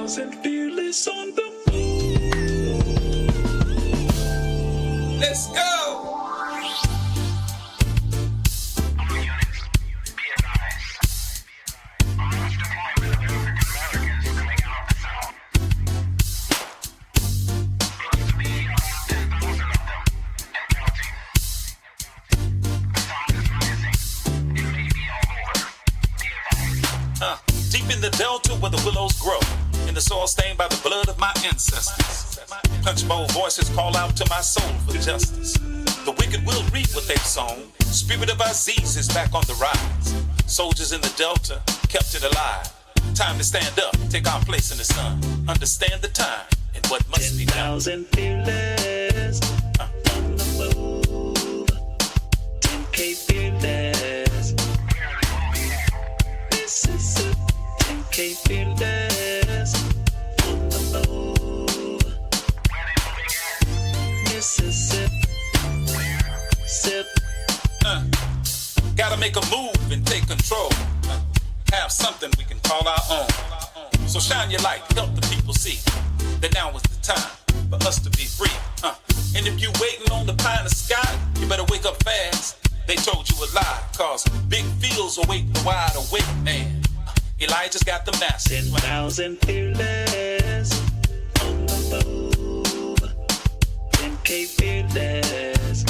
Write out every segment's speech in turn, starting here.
10,000 fearless on the move. Let's go. Deep in the delta where the willows grow, in the soil stained by the blood of my ancestors. Punch bowl voices call out to my soul for justice. The wicked will reap what they've sown. Spirit of Aziz is back on the rise. Soldiers in the delta kept it alive. Time to stand up, take our place in the sun. Understand the time and what must be done. 10,000 fearless on the move. 10K fearless. This is it. 10K fearless on the move. Mississippi. Sip. Gotta make a move and take control. Have something we can call our own. So shine your light, help the people see that now is the time for us to be free. And if you waiting on the pie in the sky, you better wake up fast. They told you a lie, cause big fields await the wide awake man. Elijah's got the message. 10,000 fearless on the move. 10K fearless.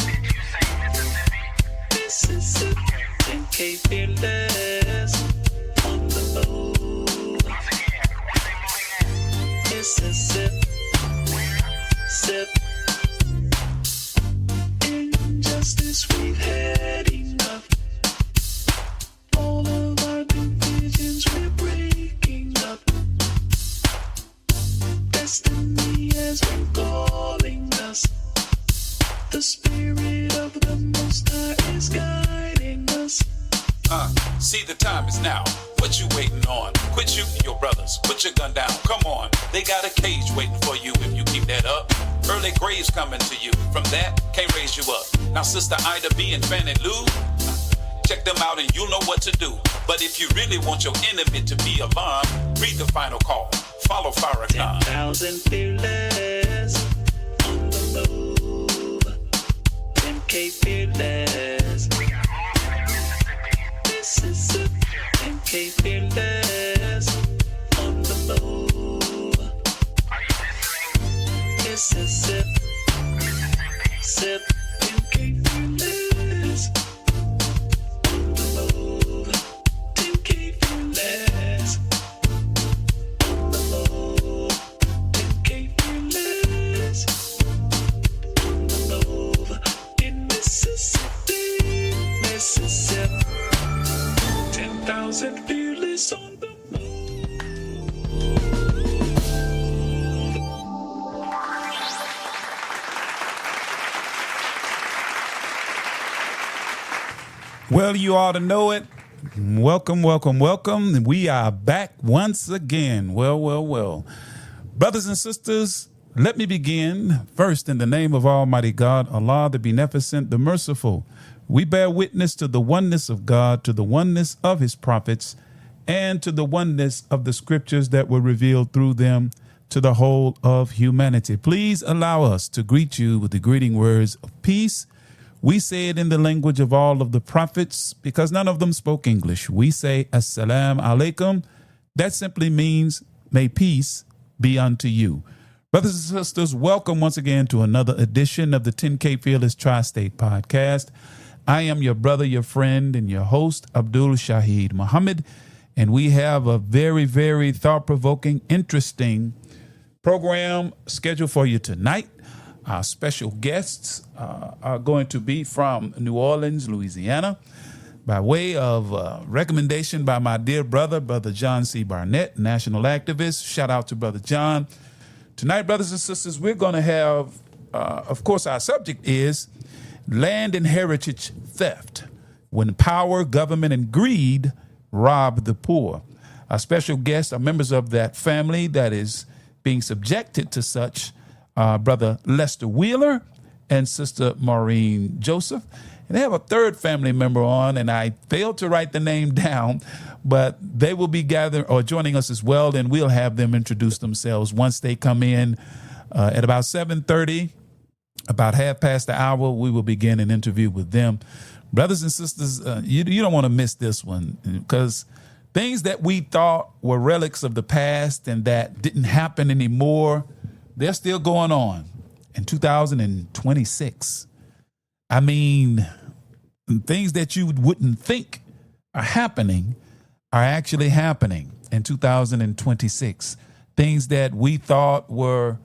Mississippi. 10K fearless on the move. Mississippi. Sip. Injustice, we've had enough. All of our divisions we're breaking up. Destiny has been calling us. The spirit of the Most High is guiding us. See, the time is now. What you waiting on? Quit shooting your brothers. Put your gun down. Come on. They got a cage waiting for you if you keep that up. Early graves coming to you. From that, can't raise you up. Now, Sister Ida B and Fannie Lou, check them out and you'll know what to do. But if you really want your enemy to be alarmed, read the final call. Follow Farrakhan. 10,000 fearless on the move. 10K fearless. Mississippi. 10K fearless on the move. Mississippi. Sip. 10K fearless on the move. 10K fearless on the move. 10K fearless on the move. In Mississippi. Mississippi. 10,000 fearless on the Well, you ought to know it. Welcome, welcome, welcome. We are back once again. Well. Brothers and sisters, let me begin first in the name of Almighty God, Allah, the Beneficent, the Merciful. We bear witness to the oneness of God, to the oneness of his prophets, and to the oneness of the scriptures that were revealed through them to the whole of humanity. Please allow us to greet you with the greeting words of peace. We say it in the language of all of the prophets because none of them spoke English. We say, Assalamu alaikum. That simply means, may peace be unto you. Brothers and sisters, welcome once again to another edition of the 10K Fearless Tri-State Podcast. I am your brother, your friend, and your host, Abdul Shaheed Muhammad, and we have a very, very thought-provoking, interesting program scheduled for you tonight. Our special guests are going to be from New Orleans, Louisiana, by way of recommendation by my dear brother, Brother John C. Barnett, national activist. Shout out to Brother John. Tonight, brothers and sisters, we're going to have, of course, our subject is land and heritage theft, when power, government, and greed rob the poor. Our special guests are members of that family that is being subjected to such, Brother Lester Wheeler and Sister Maureen Joseph. And they have a third family member on, and I failed to write the name down, but they will be gathering or joining us as well, and we'll have them introduce themselves once they come in at about 7:30. About half past the hour, we will begin an interview with them. Brothers and sisters, you don't want to miss this one, because things that we thought were relics of the past and that didn't happen anymore, they're still going on in 2026. I mean, things that you wouldn't think are happening are actually happening in 2026. Things that we thought were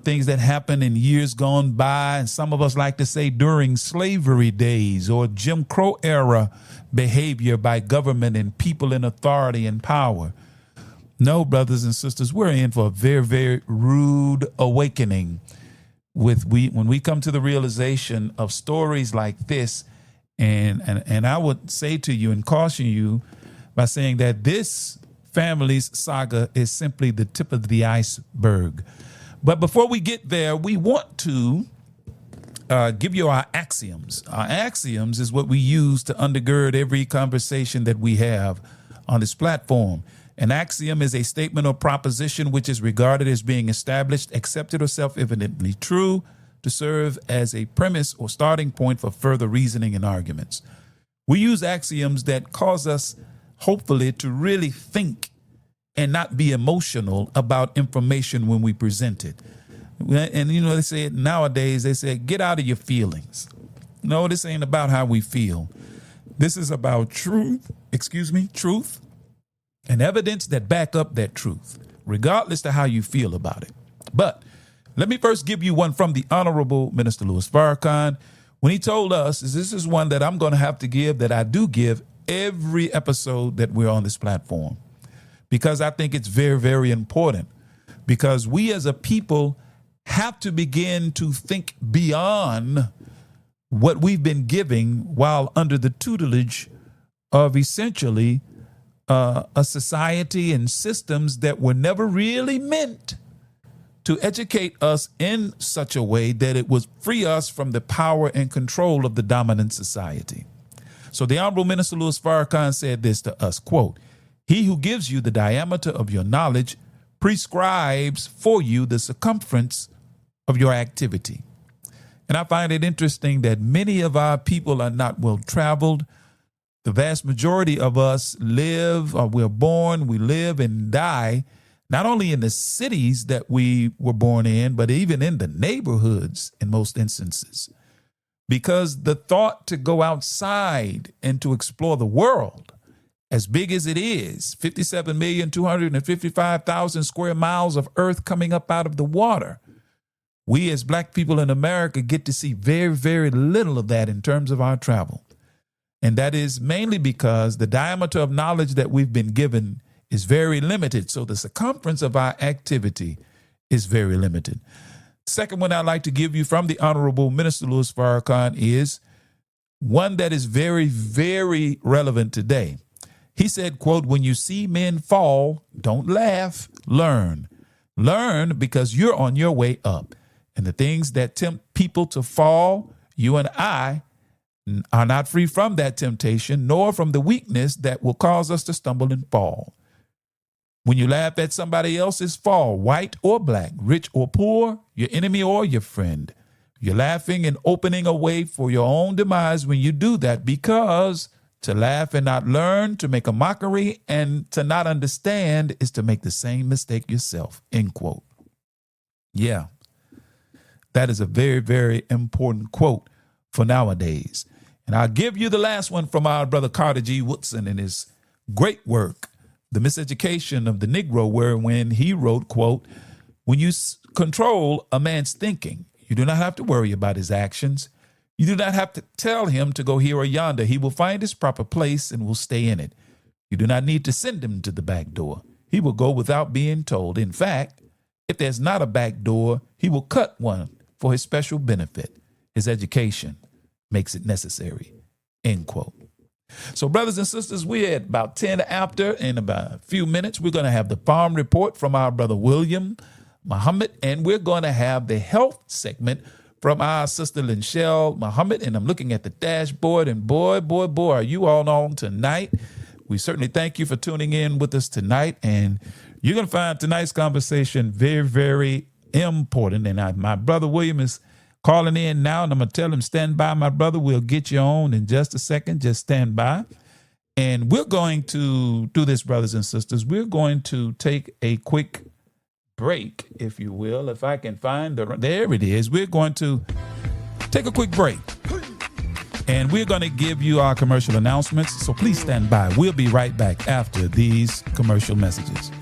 things that happened in years gone by, and some of us like to say during slavery days or Jim Crow era behavior by government and people in authority and power. No, brothers and sisters, we're in for a very, very rude awakening when we come to the realization of stories like this. And I would say to you and caution you by saying that this family's saga is simply the tip of the iceberg. But before we get there, we want to give you our axioms. Our axioms is what we use to undergird every conversation that we have on this platform. An axiom is a statement or proposition which is regarded as being established, accepted, or self-evidently true to serve as a premise or starting point for further reasoning and arguments. We use axioms that cause us, hopefully, to really think and not be emotional about information when we present it. And, they say it nowadays, they say, get out of your feelings. No, this ain't about how we feel. This is about truth and evidence that back up that truth, regardless of how you feel about it. But let me first give you one from the Honorable Minister Louis Farrakhan, when he told us, this is one that I'm going to have to give, that I do give every episode that we're on this platform, because I think it's very, very important, because we as a people have to begin to think beyond what we've been giving while under the tutelage of essentially a society and systems that were never really meant to educate us in such a way that it would free us from the power and control of the dominant society. So the Honorable Minister Louis Farrakhan said this to us, quote, "He who gives you the diameter of your knowledge prescribes for you the circumference of your activity." And I find it interesting that many of our people are not well traveled. The vast majority of us we're born, we live and die, not only in the cities that we were born in, but even in the neighborhoods in most instances. Because the thought to go outside and to explore the world, as big as it is, 57,255,000 square miles of earth coming up out of the water, we as Black people in America get to see very, very little of that in terms of our travel. And that is mainly because the diameter of knowledge that we've been given is very limited. So the circumference of our activity is very limited. Second one I'd like to give you from the Honorable Minister Louis Farrakhan is one that is very, very relevant today. He said, quote, "When you see men fall, don't laugh, learn. Learn because you're on your way up. And the things that tempt people to fall, you and I are not free from that temptation, nor from the weakness that will cause us to stumble and fall. When you laugh at somebody else's fall, white or black, rich or poor, your enemy or your friend, you're laughing and opening a way for your own demise when you do that, because to laugh and not learn, to make a mockery and to not understand is to make the same mistake yourself," end quote. Yeah, that is a very, very important quote for nowadays. And I'll give you the last one from our brother Carter G. Woodson in his great work, The Miseducation of the Negro, when he wrote, quote, "When you control a man's thinking, you do not have to worry about his actions. You do not have to tell him to go here or yonder. He will find his proper place and will stay in it. You do not need to send him to the back door. He will go without being told. In fact, if there's not a back door, he will cut one for his special benefit. His education makes it necessary," end quote. So, brothers and sisters, we're at about 10 after. In about a few minutes, we're going to have the farm report from our brother William Muhammad, and we're going to have the health segment from our sister Linshell Muhammad, and I'm looking at the dashboard, and boy, are you all on tonight. We certainly thank you for tuning in with us tonight, and you're going to find tonight's conversation very, very important. And my brother William is calling in now, and I'm going to tell him, stand by, my brother. We'll get you on in just a second. Just stand by. And we're going to do this, brothers and sisters. We're going to take a quick break, if you will. If I can find there it is. We're going to take a quick break. And we're going to give you our commercial announcements. So please stand by. We'll be right back after these commercial messages.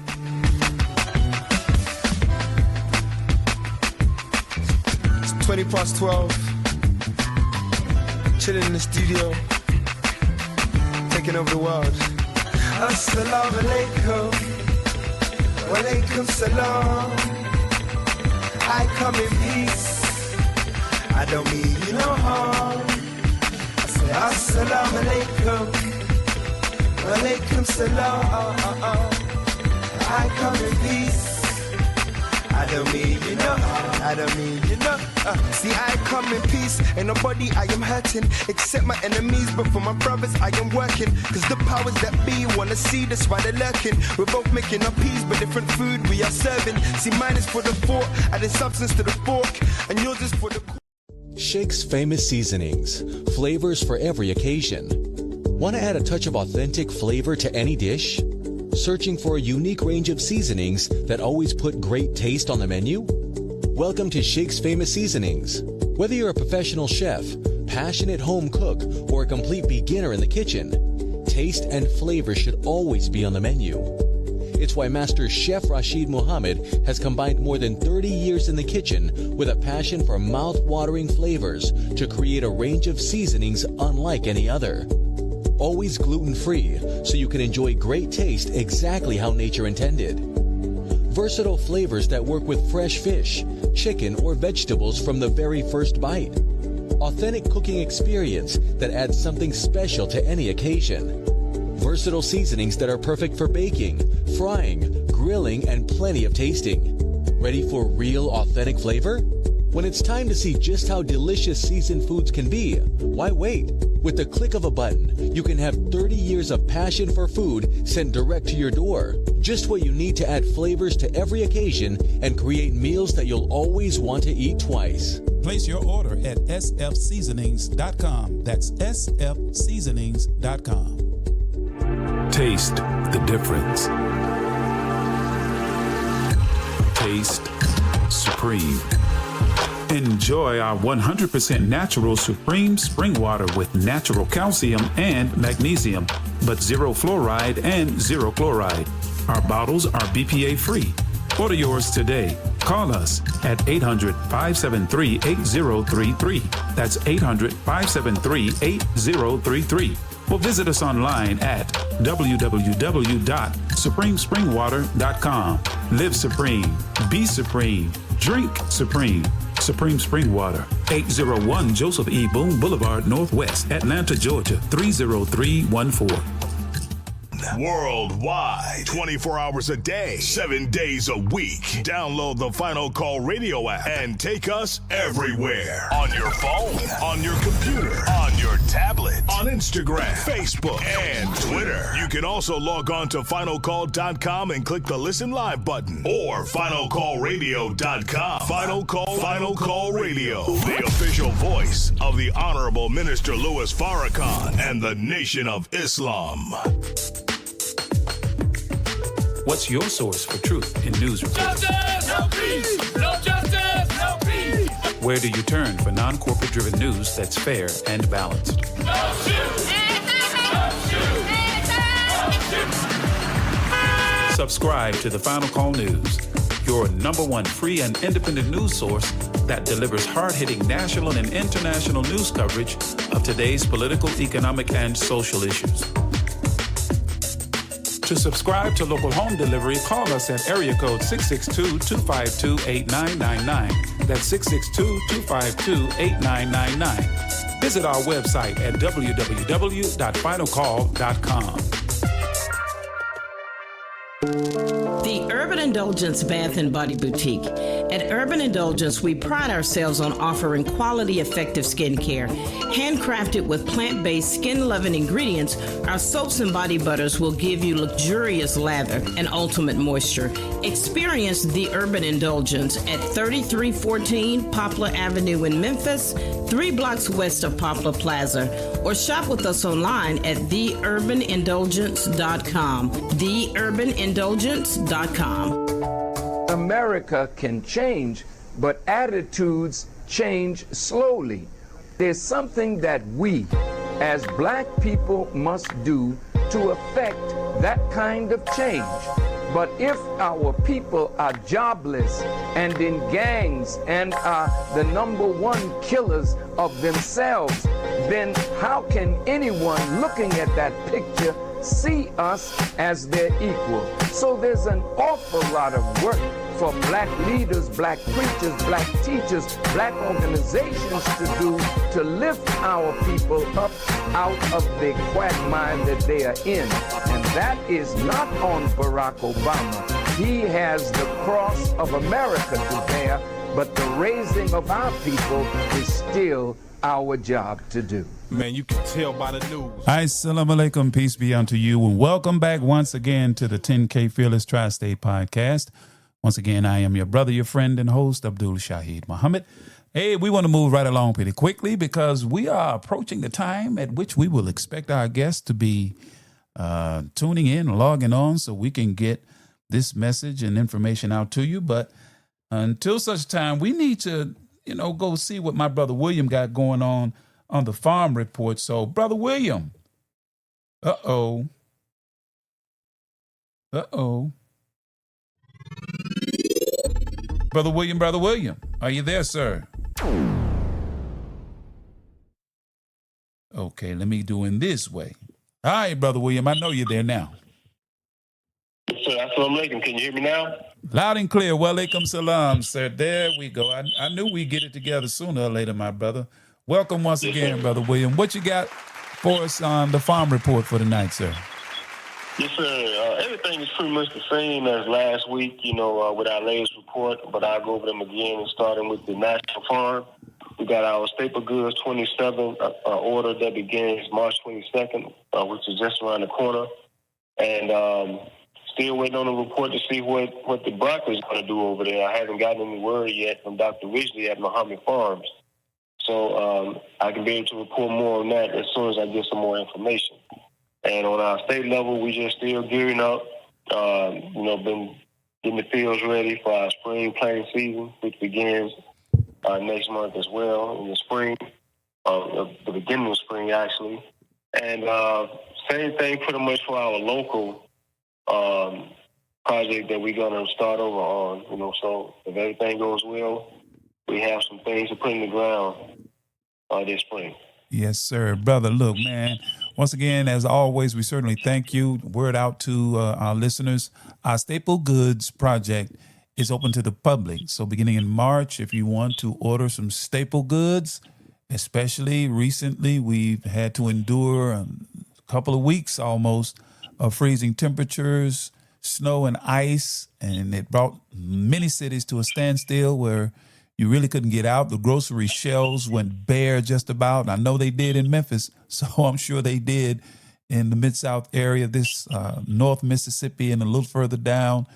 It's 12:20. Chilling in the studio. Taking over the world. Assalamu alaikum. Wa alaikum salam. I come in peace. I don't mean you no harm. I say assalamu alaikum. Wa alaikum salam. I come in peace. I don't mean you know, I don't mean you know. See, I come in peace, ain't nobody I am hurting, except my enemies, but for my brothers I am working. Cause the powers that be wanna see, that's why they're lurking. We're both making our peace, but different food we are serving. See, mine is for the fork, adding substance to the fork, and yours is for the... Sheikh's Famous Seasonings, flavors for every occasion. Want to add a touch of authentic flavor to any dish? Searching for a unique range of seasonings that always put great taste on the menu? Welcome to Sheikh's Famous Seasonings. Whether you're a professional chef, passionate home cook, or a complete beginner in the kitchen, taste and flavor should always be on the menu. It's why Master Chef Rashid Muhammad has combined more than 30 years in the kitchen with a passion for mouth-watering flavors to create a range of seasonings unlike any other. Always gluten-free, so you can enjoy great taste exactly how nature intended. Versatile flavors that work with fresh fish, chicken, or vegetables from the very first bite. Authentic cooking experience that adds something special to any occasion. Versatile seasonings that are perfect for baking, frying, grilling, and plenty of tasting. Ready for real, authentic flavor? When it's time to see just how delicious seasoned foods can be, why wait? With the click of a button, you can have 30 years of passion for food sent direct to your door. Just what you need to add flavors to every occasion and create meals that you'll always want to eat twice. Place your order at sfseasonings.com. That's sfseasonings.com. Taste the difference. Taste supreme. Enjoy our 100% natural Supreme Spring Water with natural calcium and magnesium, but zero fluoride and zero chloride. Our bottles are BPA free. Order yours today. Call us at 800-573-8033. That's 800-573-8033. Or visit us online at www.supremespringwater.com. Live supreme. Be supreme. Drink supreme. Supreme Spring Water, 801 Joseph E. Boone Boulevard, Northwest, Atlanta, Georgia, 30314. Worldwide, 24 hours a day, 7 days a week. Download the Final Call radio app and take us everywhere. On your phone, on your computer, on your tablet, on Instagram, Facebook, and Twitter. You can also log on to finalcall.com and click the Listen Live button or finalcallradio.com. Final Call Radio, the official voice of the Honorable Minister Louis Farrakhan and the Nation of Islam. What's your source for truth in news reports? Justice, no peace. No justice, no peace. Where do you turn for non-corporate driven news that's fair and balanced? No shoot. No shoot. No shoot. Subscribe to the Final Call News, your #1 free and independent news source that delivers hard-hitting national and international news coverage of today's political, economic, and social issues. To subscribe to local home delivery, call us at area code 662-252-8999. That's 662-252-8999. Visit our website at www.finalcall.com. The Urban Indulgence Bath and Body Boutique At Urban Indulgence, we pride ourselves on offering quality, effective skincare. Handcrafted with plant-based, skin-loving ingredients, our soaps and body butters will give you luxurious lather and ultimate moisture. Experience the Urban Indulgence at 3314 Poplar Avenue in Memphis, 3 blocks west of Poplar Plaza, or shop with us online at theurbanindulgence.com. Theurbanindulgence.com. America can change, but attitudes change slowly. There's something that we, as black people, must do to affect that kind of change. But if our people are jobless and in gangs and are the #1 killers of themselves, then how can anyone looking at that picture see us as their equal? So there's an awful lot of work for black leaders, black preachers, black teachers, black organizations to do to lift our people up out of the quagmire that they are in. And that is not on Barack Obama. He has the cross of America to bear, but the raising of our people is still our job to do. Man, you can tell by the news. Assalamu alaikum, peace be unto you, and welcome back once again to the 10K Fearless Tri-State Podcast. Once again, I am your brother, your friend, and host, Abdul Shaheed Muhammad. Hey, we want to move right along pretty quickly because we are approaching the time at which we will expect our guests to be tuning in, logging on, so we can get this message and information out to you. But until such time, we need to, go see what my brother William got going on the farm report. So, Brother William, uh-oh. Brother William, are you there, sir? Okay, let me do it this way. All right, Brother William, I know you're there now. Yes, sir. Assalamu alaikum. Can you hear me now? Loud and clear. Wa alaikum salam, sir. There we go. I knew we'd get it together sooner or later, my brother. Welcome once again, Brother William. What you got for us on the farm report for tonight, sir? Yes, sir. Everything is pretty much the same as last week, with our latest report, but I'll go over them again, starting with the National Farm. We got our staple goods 27 order that begins March 22nd, which is just around the corner. And still waiting on a report to see what the broccoli is going to do over there. I haven't gotten any word yet from Dr. Ridgely at Muhammad Farms. So I can be able to report more on that as soon as I get some more information. And on our state level, we just still gearing up, been getting the fields ready for our spring planting season, which begins next month as well in the spring, the beginning of spring, actually. And same thing pretty much for our local project that we're going to start over on, so if everything goes well, we have some things to put in the ground this spring. Yes, sir. Brother, look, man, once again, as always, we certainly thank you. Word out to our listeners. Our Staple Goods project is open to the public. So beginning in March, if you want to order some staple goods, especially recently, we've had to endure a couple of weeks almost of freezing temperatures, snow and ice, and it brought many cities to a standstill where you really couldn't get out. The grocery shelves went bare just about. I know they did in Memphis, so I'm sure they did in the Mid-South area, this North Mississippi and a little further down.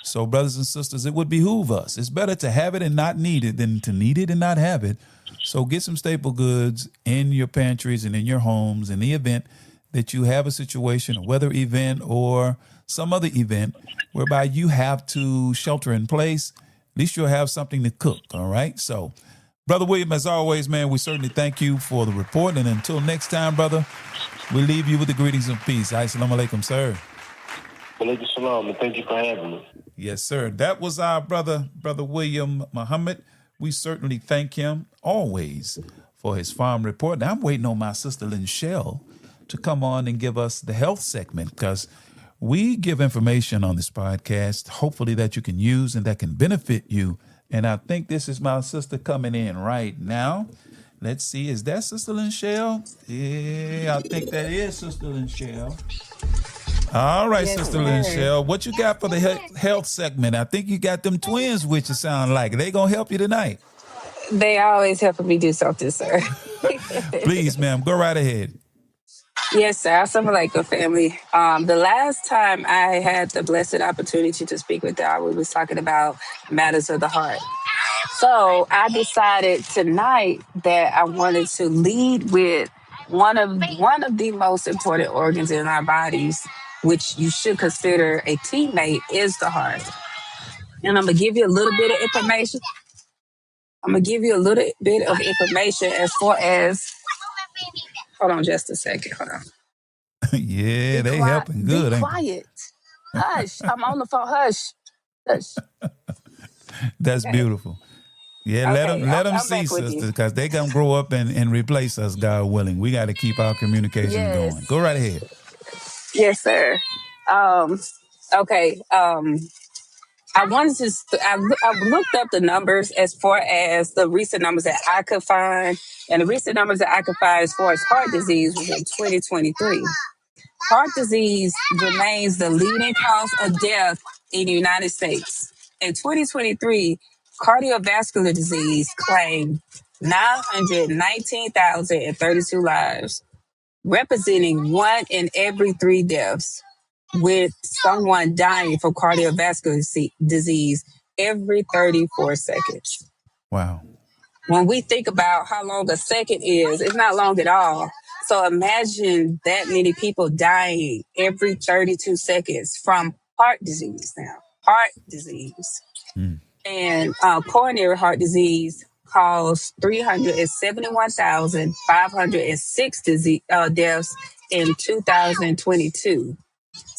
So brothers and sisters, it would behoove us. It's better to have it and not need it than to need it and not have it. So get some staple goods in your pantries and in your homes in the event that you have a situation, a weather event or some other event whereby you have to shelter in place. At least you'll have something to cook, all right? So, Brother William, as always, man, we certainly thank you for the report. And until next time, brother, we leave you with the greetings of peace. Assalamu alaikum, sir. Alaikum salam, and thank you for having me. Yes, sir. That was our Brother William Muhammad. We certainly thank him always for his farm report. Now, I'm waiting on my sister Lynchelle to come on and give us the health segment because we give information on this podcast, hopefully that you can use and that can benefit you. And I think this is my sister coming in right now. Let's see. Is that Sister Lynchelle? Yeah, I think that is Sister Lynchelle. All right, Yes, Sister sir. Lynchelle, what you got for the health segment? I think you got them twins with you, sound like. They going to help you tonight. They always helping me do something, sir. Please, ma'am, go right ahead. Yes, sir. Assalamu alaikum, family. The last time I had the blessed opportunity to speak with y'all, we was talking about matters of the heart. So I decided tonight that I wanted to lead with one of the most important organs in our bodies, which you should consider a teammate, is the heart. And I'm gonna give you a little bit of information. I'm gonna give you a little bit of information as far as. Hold on, just a second. Hold on. Yeah, Be they quiet. helping Be good, ain't they? quiet. Hush. I'm on the phone. Hush. Hush. That's Okay. beautiful. Yeah, Okay. let them I'm see, back with you. sisters, because they going to grow up and replace us, God willing. We got to keep our communication Yes. going. Go right ahead. Yes, sir. Um. Okay. I wanted to. I looked up the numbers as far as the recent numbers that I could find, and the recent numbers that I could find as far as heart disease was in 2023. Heart disease remains the leading cause of death in the United States. In 2023, cardiovascular disease claimed 919,032 lives, representing 1 in every 3 deaths, with someone dying from cardiovascular disease every 34 seconds. Wow. When we think about how long a second is, it's not long at all. So imagine that many people dying every 32 seconds from heart disease now. Heart disease. And coronary heart disease caused 371,506 deaths in 2022.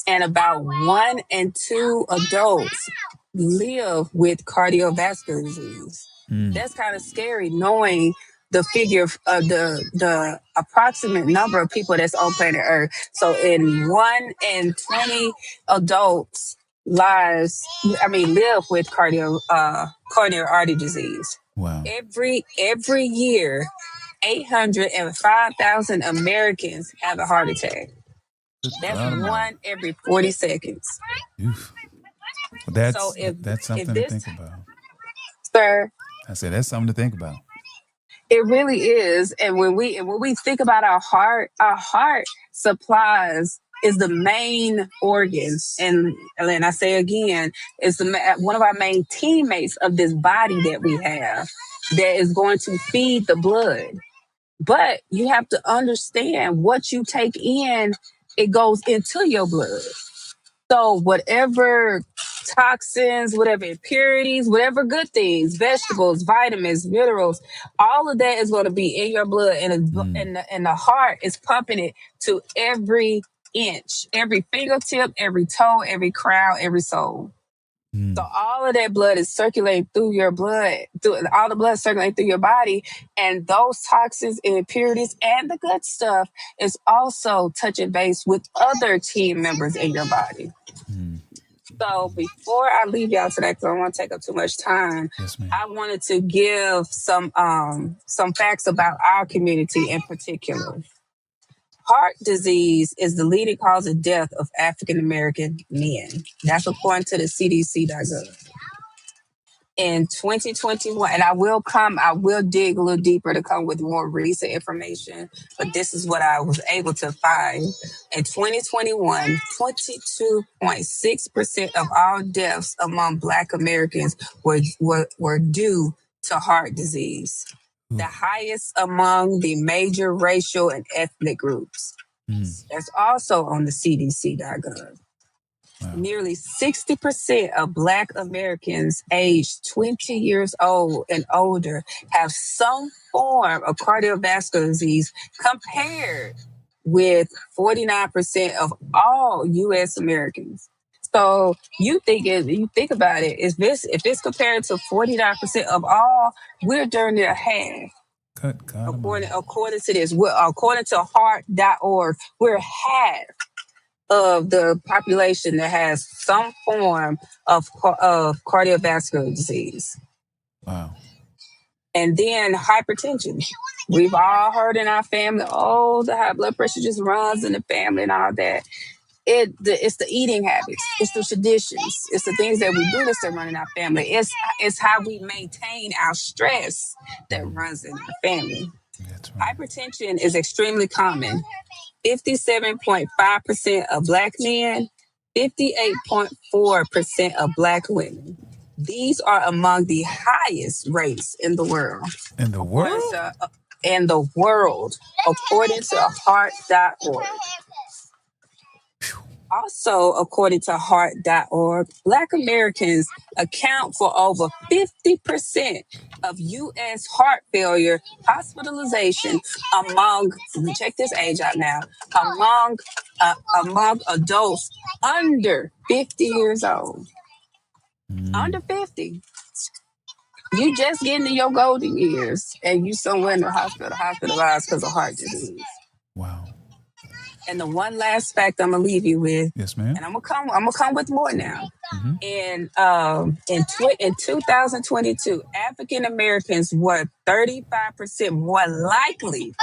And about 1 in 2 adults live with cardiovascular disease. That's kind of scary, knowing the figure of the approximate number of people that's on planet Earth. So, in 1 in 20 adults' lives, live with coronary artery disease. Wow. Every year, 805,000 Americans have a heart attack. That's God Almighty. 1 every 40 seconds. Oof. Well, So that's if something to this, think about. sir, I said that's something to think about. it really is. And when we think about our heart supplies is the main organ. And I say again, it's one of our main teammates of this body that we have that is going to feed the blood. But you have to understand what you take in, it goes into your blood. So whatever toxins, whatever impurities, whatever good things, vegetables, vitamins, minerals, all of that is going to be in your blood, and the heart is pumping it to every inch, every fingertip, every toe, every crown, every soul. So all of that blood is circulating through your blood, all the blood circulating through your body, and those toxins and impurities and the good stuff is also touching base with other team members in your body. So before I leave y'all today, because I don't want to take up too much time, I wanted to give some facts about our community in particular. Heart disease is the leading cause of death of African American men. That's according to the CDC.gov. In 2021, and I will dig a little deeper to come with more recent information, but this is what I was able to find. In 2021, 22.6% of all deaths among Black Americans were due to heart disease, the highest among the major racial and ethnic groups. That's also on the CDC.gov. Wow. Nearly 60% of Black Americans aged 20 years old and older have some form of cardiovascular disease, compared with 49% of all U.S. Americans. So you think about it, if it's compared to 49% of all, we're during their half. According to this, according to heart.org, we're half of the population that has some form of cardiovascular disease. Wow. And then hypertension. We've all heard in our family, the high blood pressure just runs in the family and all that. It's the eating habits, it's the traditions, it's the things that we do that's to run in our family. It's how we maintain our stress that runs in our family. That's right. Hypertension is extremely common. 57.5% of Black men, 58.4% of Black women. These are among the highest rates in the world. In the world? In the world, according to heart.org. Also, according to heart.org, Black Americans account for over 50% of U.S. heart failure hospitalization among, check this age out now, among adults under 50 years old. Under 50. You just getting to your golden years and you somewhere in the hospital, hospitalized because of heart disease. Wow. And the one last fact I'm gonna leave you with, yes, ma'am, and I'm gonna come with more now. In 2022, African Americans were 35% more likely.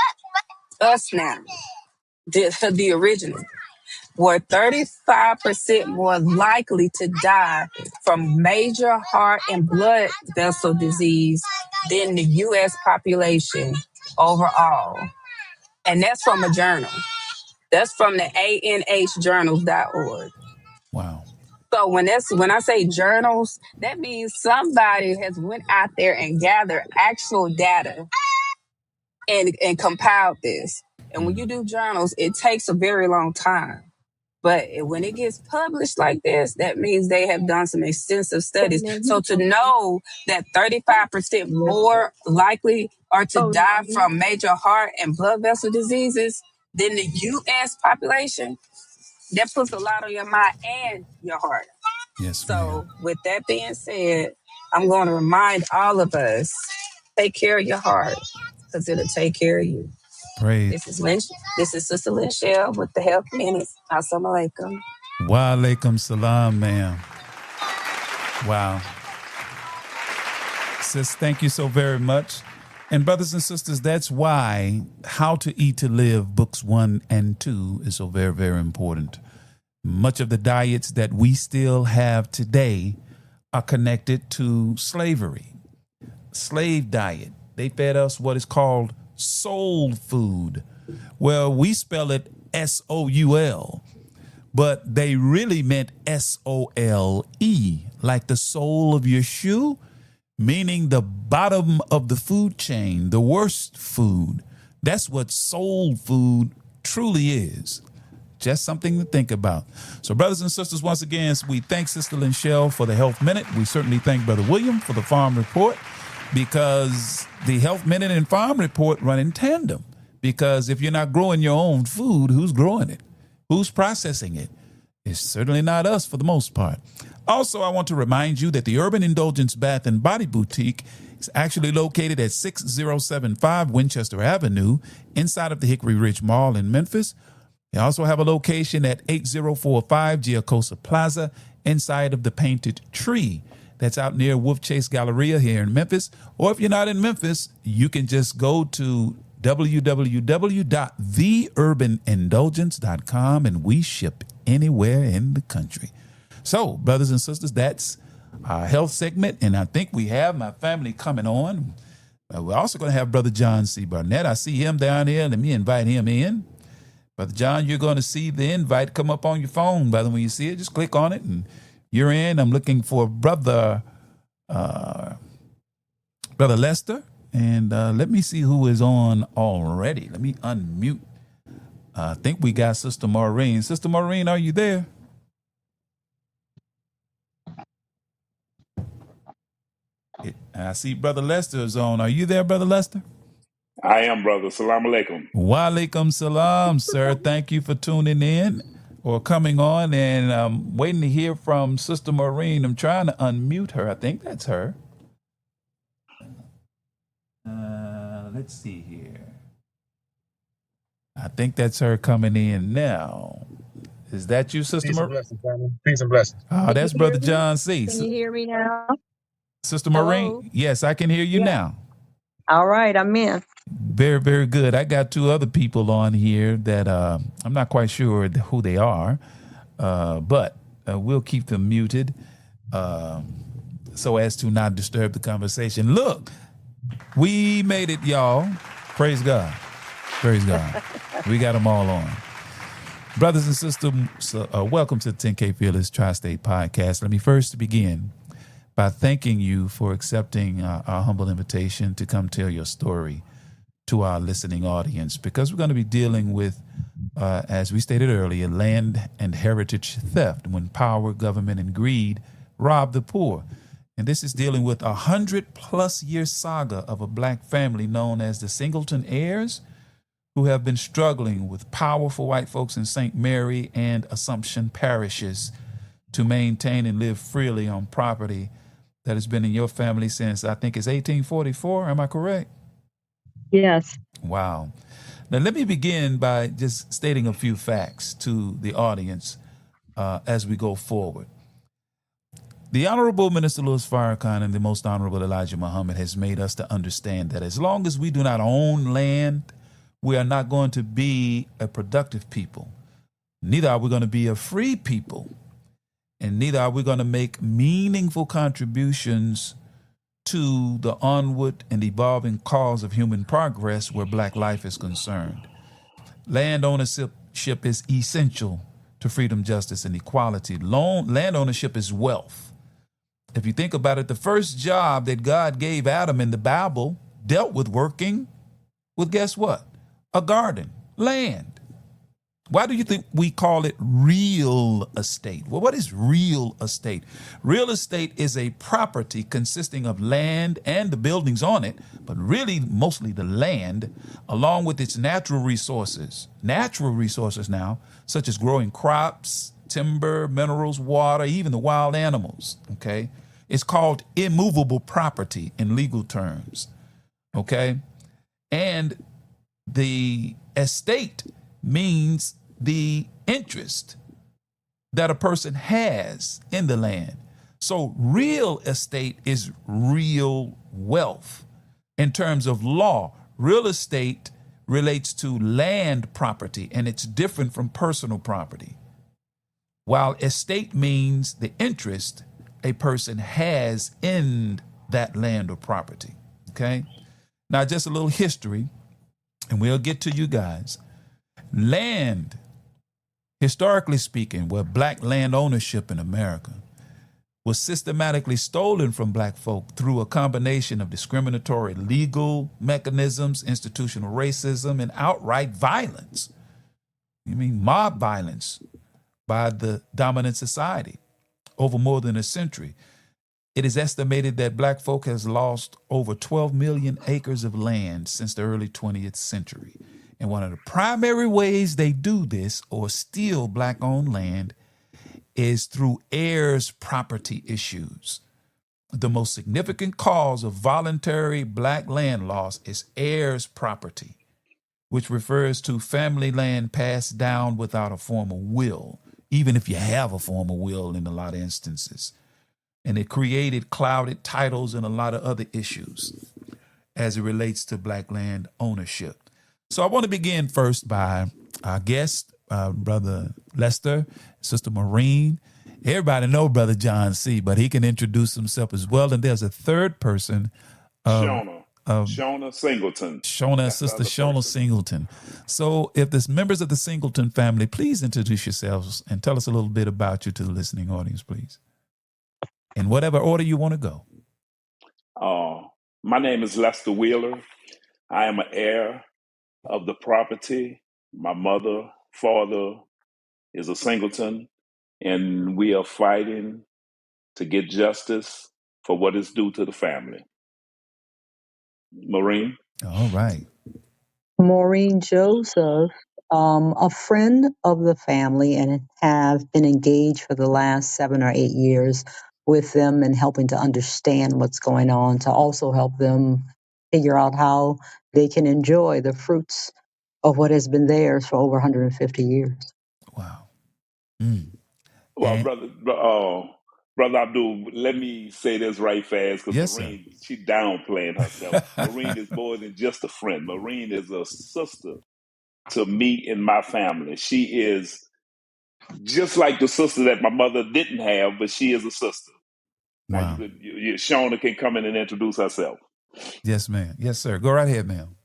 Us now, the original, were 35% more likely to die from major heart and blood vessel disease than the U.S. population overall, and that's from a journal. That's from the anhjournals.org. Wow. So when I say journals, that means somebody has went out there and gathered actual data and compiled this. And when you do journals, it takes a very long time. But when it gets published like this, that means they have done some extensive studies. So to know that 35% more likely are to die from major heart and blood vessel diseases than the U.S. population, that puts a lot on your mind and your heart. Yes. So with that being said, I'm going to remind all of us, take care of your heart because it'll take care of you. Praise. This is Sister Lynn Shell with the Health Minute. Assalamu alaikum. Wa alaikum salam, ma'am. Wow. Sis, thank you so very much. And brothers and sisters, that's why How to Eat to Live, books 1 and 2 is so very, very important. Much of the diets that we still have today are connected to slavery. Slave diet. They fed us what is called soul food. Well, we spell it S-O-U-L, but they really meant S-O-L-E, like the sole of your shoe, meaning the bottom of the food chain, the worst food. That's what soul food truly is. Just something to think about. So brothers and sisters, once again, we thank Sister Lynn Shell for the Health Minute. We certainly thank Brother William for the Farm Report, because the Health Minute and Farm Report run in tandem. Because if you're not growing your own food, who's growing it? Who's processing it? It's certainly not us for the most part. Also, I want to remind you that the Urban Indulgence Bath and Body Boutique is actually located at 6075 Winchester Avenue inside of the Hickory Ridge Mall in Memphis. They also have a location at 8045 Giacosa Plaza inside of the Painted Tree. That's out near Wolf Chase Galleria here in Memphis. Or if you're not in Memphis, you can just go to www.theurbanindulgence.com and we ship anywhere in the country. So, brothers and sisters, that's our health segment, and I think we have my family coming on. We're also going to have Brother John C. Barnett. I see him down here. Let me invite him in. Brother John, you're going to see the invite come up on your phone, brother. When you see it, just click on it, and you're in. I'm looking for Brother Lester, and let me see who is on already. Let me unmute. I think we got Sister Maureen. Sister Maureen, are you there? I see Brother Lester is on. Are you there, Brother Lester? I am, brother. Salam alaikum. Wa alaikum salam, sir. Thank you for tuning in or coming on, and I'm waiting to hear from Sister Maureen. I'm trying to unmute her. I think that's her. Let's see here. I think that's her coming in now. Is that you, Sister Maureen? Peace and blessings. Oh, that's Brother John C. Can you hear me now? Sister Maureen? Hello? Yes, I can hear you now. All right, I'm in. Very, very good. I got two other people on here that I'm not quite sure who they are. but we'll keep them muted uh, so as to not disturb the conversation. Look, we made it, y'all. Praise God. Praise God. We got them all on. Brothers and sisters, welcome to the 10K Fearless Tri-State Podcast. Let me first begin by thanking you for accepting our humble invitation to come tell your story to our listening audience, because we're going to be dealing with, as we stated earlier, land and heritage theft when power, government, and greed rob the poor. And this is dealing with 100+ year saga of a black family known as the Singleton heirs, who have been struggling with powerful white folks in St. Mary and Assumption Parishes to maintain and live freely on property that has been in your family since, I think it's 1844. Am I correct? Yes. Wow. Now, let me begin by just stating a few facts to the audience as we go forward. The Honorable Minister Louis Farrakhan and the Most Honorable Elijah Muhammad has made us to understand that as long as we do not own land, we are not going to be a productive people. Neither are we going to be a free people. And neither are we going to make meaningful contributions to the onward and evolving cause of human progress where black life is concerned. Land ownership is essential to freedom, justice, and equality. Land ownership is wealth. If you think about it, the first job that God gave Adam in the Bible dealt with working with, guess what? A garden, land. Why do you think we call it real estate? Well, what is real estate? Real estate is a property consisting of land and the buildings on it, but really mostly the land, along with its natural resources. Natural resources now, such as growing crops, timber, minerals, water, even the wild animals, okay? It's called immovable property in legal terms, okay? And the estate means the interest that a person has in the land. So real estate is real wealth. In terms of law, real estate relates to land property, and it's different from personal property. While estate means the interest a person has in that land or property, okay? Now, just a little history, and we'll get to you guys. Land, historically speaking, where black land ownership in America was systematically stolen from black folk through a combination of discriminatory legal mechanisms, institutional racism, and outright violence. You mean mob violence by the dominant society over more than a century. It is estimated that black folk has lost over 12 million acres of land since the early 20th century. And one of the primary ways they do this, or steal black-owned land, is through heirs property issues. The most significant cause of voluntary black land loss is heirs property, which refers to family land passed down without a formal will, even if you have a formal will in a lot of instances. And it created clouded titles and a lot of other issues as it relates to black land ownership. So I want to begin first by our guest, Brother Lester, Sister Maureen. Everybody know Brother John C., but he can introduce himself as well. And there's a third person. Shona Singleton. Sister Shona Singleton. So if there's members of the Singleton family, please introduce yourselves and tell us a little bit about you to the listening audience, please. In whatever order you want to go. My name is Lester Wheeler. I am an heir of the property. My mother, father is a Singleton, and we are fighting to get justice for what is due to the family. Maureen? All right. Maureen Joseph, a friend of the family, and have been engaged for the last 7 or 8 years with them and helping to understand what's going on, to also help them figure out how they can enjoy the fruits of what has been theirs for over 150 years. Wow. Mm. Well, Brother Abdul, let me say this right fast, because Yes, Maureen, she downplaying herself. Maureen is more than just a friend. Maureen is a sister to me and my family. She is just like the sister that my mother didn't have, but she is a sister. Now Wow. Shona can come in and introduce herself. Yes, ma'am. Yes, sir. Go right ahead, ma'am.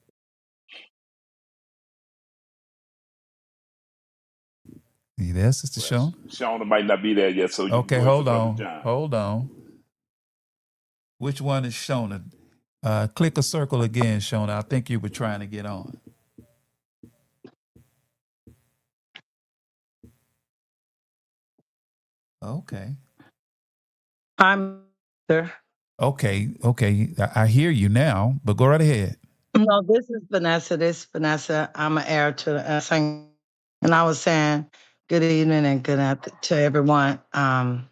You there, Sister Shona? Shona might not be there yet, so you okay. can go Hold to Brother on. John. Hold on. Which one is Shona? Click a circle again, Shona. I think you were trying to get on. Okay. I'm there. Okay. I hear you now, but go right ahead. No, this is Vanessa. This is Vanessa. I'm an heir to a singer. And I was saying good evening and good night to everyone, to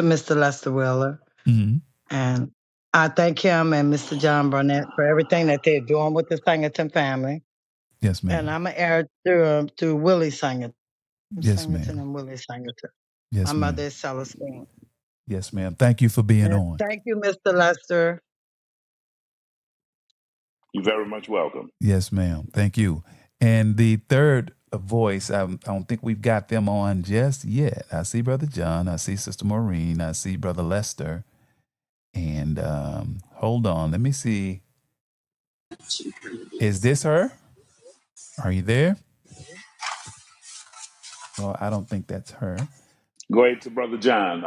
Mr. Lester Wheeler. Mm-hmm. And I thank him and Mr. John Burnett for everything that they're doing with the Singleton family. Yes, ma'am. And I'm an heir through Willie Singleton. Yes, Singleton ma'am. and Willie Singleton. Yes, My ma'am. mother is Celestine. Yes, ma'am. Thank you for being on. Thank you, Mr. Lester. You're very much welcome. Yes, ma'am. Thank you. And the third voice, I don't think we've got them on just yet. I see Brother John. I see Sister Maureen. I see Brother Lester. And hold on. Let me see. Is this her? Are you there? Well, I don't think that's her. Go ahead to Brother John.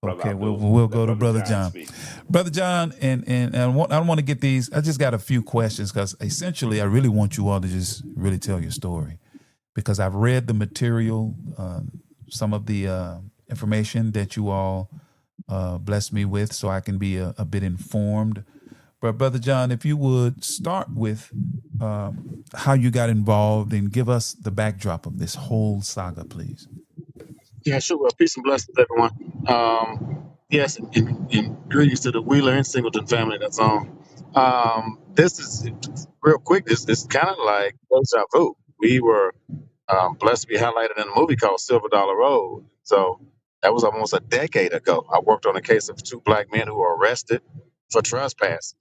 Okay, we'll go to Brother John. Brother John, and I want to get these. I just got a few questions because essentially I really want you all to just really tell your story because I've read the material, some of the information that you all blessed me with so I can be a bit informed. But Brother John, if you would start with how you got involved and give us the backdrop of this whole saga, please. Yeah, sure. Well, peace and blessings, everyone. Yes, and greetings to the Wheeler and Singleton family that's on. This is real quick. This is kind of like deja vu. We were blessed to be highlighted in a movie called Silver Dollar Road. So that was almost a decade ago. I worked on a case of two black men who were arrested for trespassing.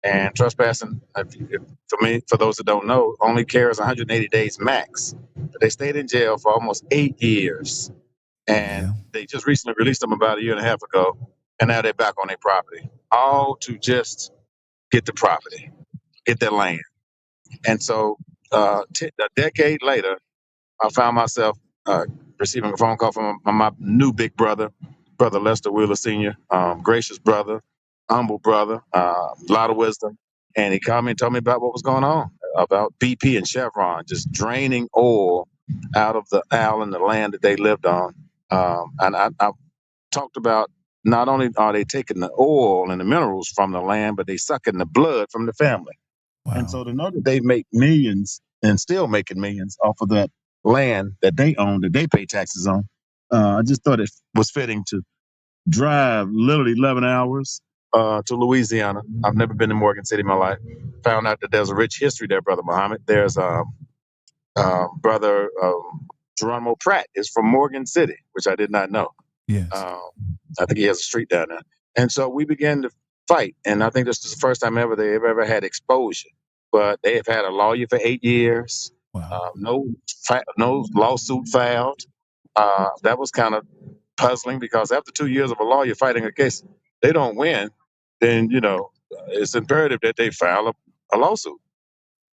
And trespassing, for those that don't know, only carries 180 days max. But they stayed in jail for almost 8 years. And they just recently released them about a year and a half ago, and now they're back on their property, all to just get the property, get their land. And so, a decade later, I found myself receiving a phone call from my new big brother, Brother Lester Wheeler Sr., gracious brother, humble brother, a lot of wisdom. And he called me and told me about what was going on, about BP and Chevron just draining oil out of the island, the land that they lived on. And I talked about not only are they taking the oil and the minerals from the land, but they sucking the blood from the family. Wow. And so to know that they make millions and still making millions off of that land that they own, that they pay taxes on, I just thought it was fitting to drive literally 11 hours to Louisiana. I've never been to Morgan City in my life. Found out that there's a rich history there, Brother Muhammad. There's Brother Geronimo Pratt is from Morgan City, which I did not know. Yes. I think he has a street down there. And so we began to fight. And I think this is the first time ever they've ever had exposure. But they have had a lawyer for 8 years. Wow. No lawsuit filed. That was kind of puzzling because after 2 years of a lawyer fighting a case, they don't win, then, it's imperative that they file a lawsuit.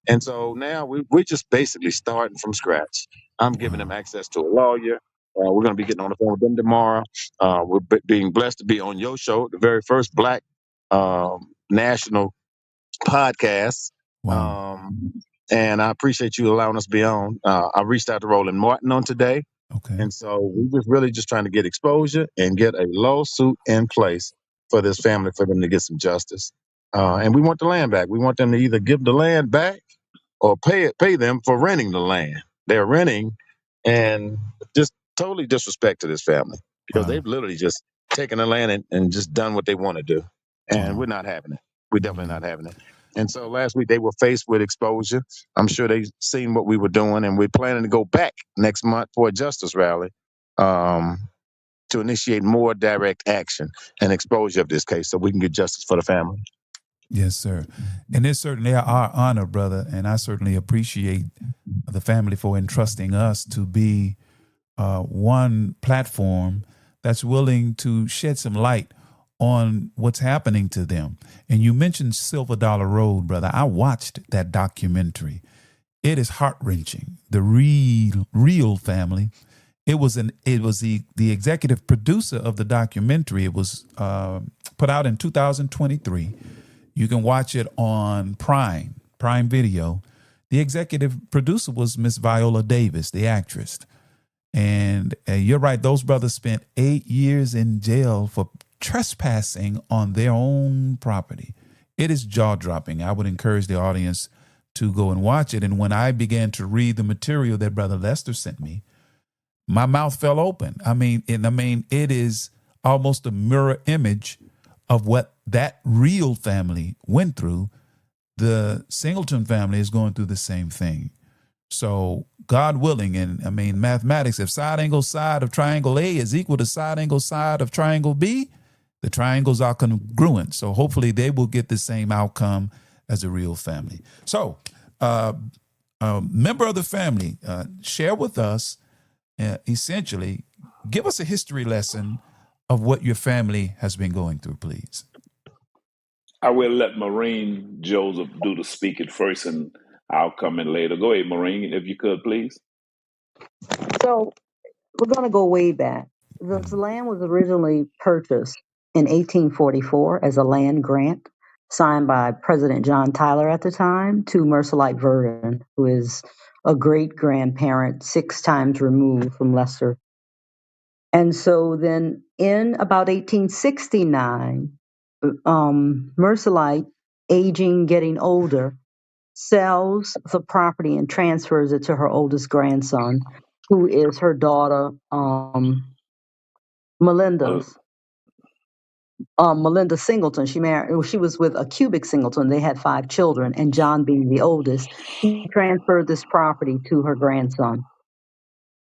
And so now we're just basically starting from scratch. I'm giving them access to a lawyer. We're going to be getting on the phone with them tomorrow. We're being blessed to be on your show, the very first Black national podcast. Wow. And I appreciate you allowing us to be on. I reached out to Roland Martin on today. Okay. And so we're just really just trying to get exposure and get a lawsuit in place for this family, for them to get some justice. And we want the land back. We want them to either give the land back or pay them for renting the land. They're renting, and just totally disrespect to this family because they've literally just taken the land and just done what they want to do. And we're not having it. We're definitely not having it. And so last week they were faced with exposure. I'm sure they've seen what we were doing, and we're planning to go back next month for a justice rally to initiate more direct action and exposure of this case so we can get justice for the family. Yes, sir. And it's certainly our honor, brother, and I certainly appreciate the family for entrusting us to be one platform that's willing to shed some light on what's happening to them. And you mentioned Silver Dollar Road, brother. I watched that documentary. It is heart-wrenching. The real family. It was the executive producer of the documentary. It was put out in 2023. You can watch it on Prime Video. The executive producer was Miss Viola Davis, the actress. And you're right, those brothers spent 8 years in jail for trespassing on their own property. It is jaw-dropping. I would encourage the audience to go and watch it. And when I began to read the material that Brother Lester sent me, my mouth fell open. It is almost a mirror image of what that real family went through. The Singleton family is going through the same thing. So God willing, and mathematics, if side angle side of triangle A is equal to side angle side of triangle B, the triangles are congruent. So hopefully they will get the same outcome as a real family. So member of the family, share with us, essentially, give us a history lesson of what your family has been going through, please. I will let Maureen Joseph do the speaking first, and I'll come in later. Go ahead, Maureen, if you could, please. So we're going to go way back. This land was originally purchased in 1844 as a land grant signed by President John Tyler at the time to Mercelite Verdon, who is a great-grandparent 6 times removed from Lester. And so then in about 1869, Mercelite, aging, getting older, sells the property and transfers it to her oldest grandson, who is her daughter, Melinda Singleton. She was with a cubic Singleton. They had 5 children, and John being the oldest, he transferred this property to her grandson.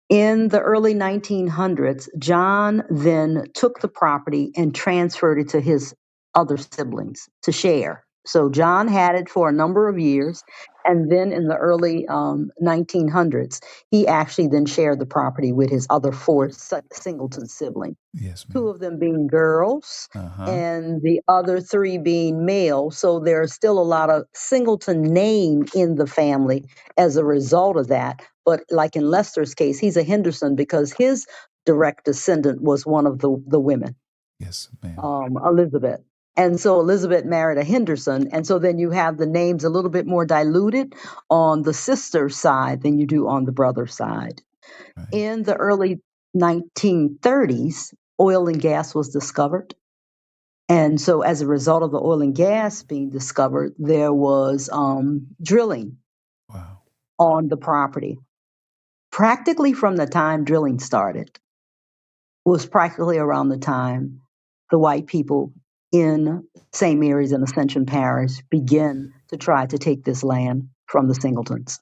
In the early 1900s, John then took the property and transferred it to his other siblings to share. So John had it for a number of years, and then in the early 1900s, he actually then shared the property with his other 4 Singleton siblings. Yes, ma'am. 2 of them being girls, and the other 3 being male. So there's still a lot of Singleton name in the family as a result of that. But like in Lester's case, he's a Henderson because his direct descendant was one of the women. Yes, ma'am. Elizabeth. And so Elizabeth married a Henderson. And so then you have the names a little bit more diluted on the sister's side than you do on the brother's side. Right. In the early 1930s, oil and gas was discovered. And so as a result of the oil and gas being discovered, there was drilling on the property. Practically from the time drilling started was practically around the time the white people in St. Mary's and Assumption Parish begin to try to take this land from the Singletons.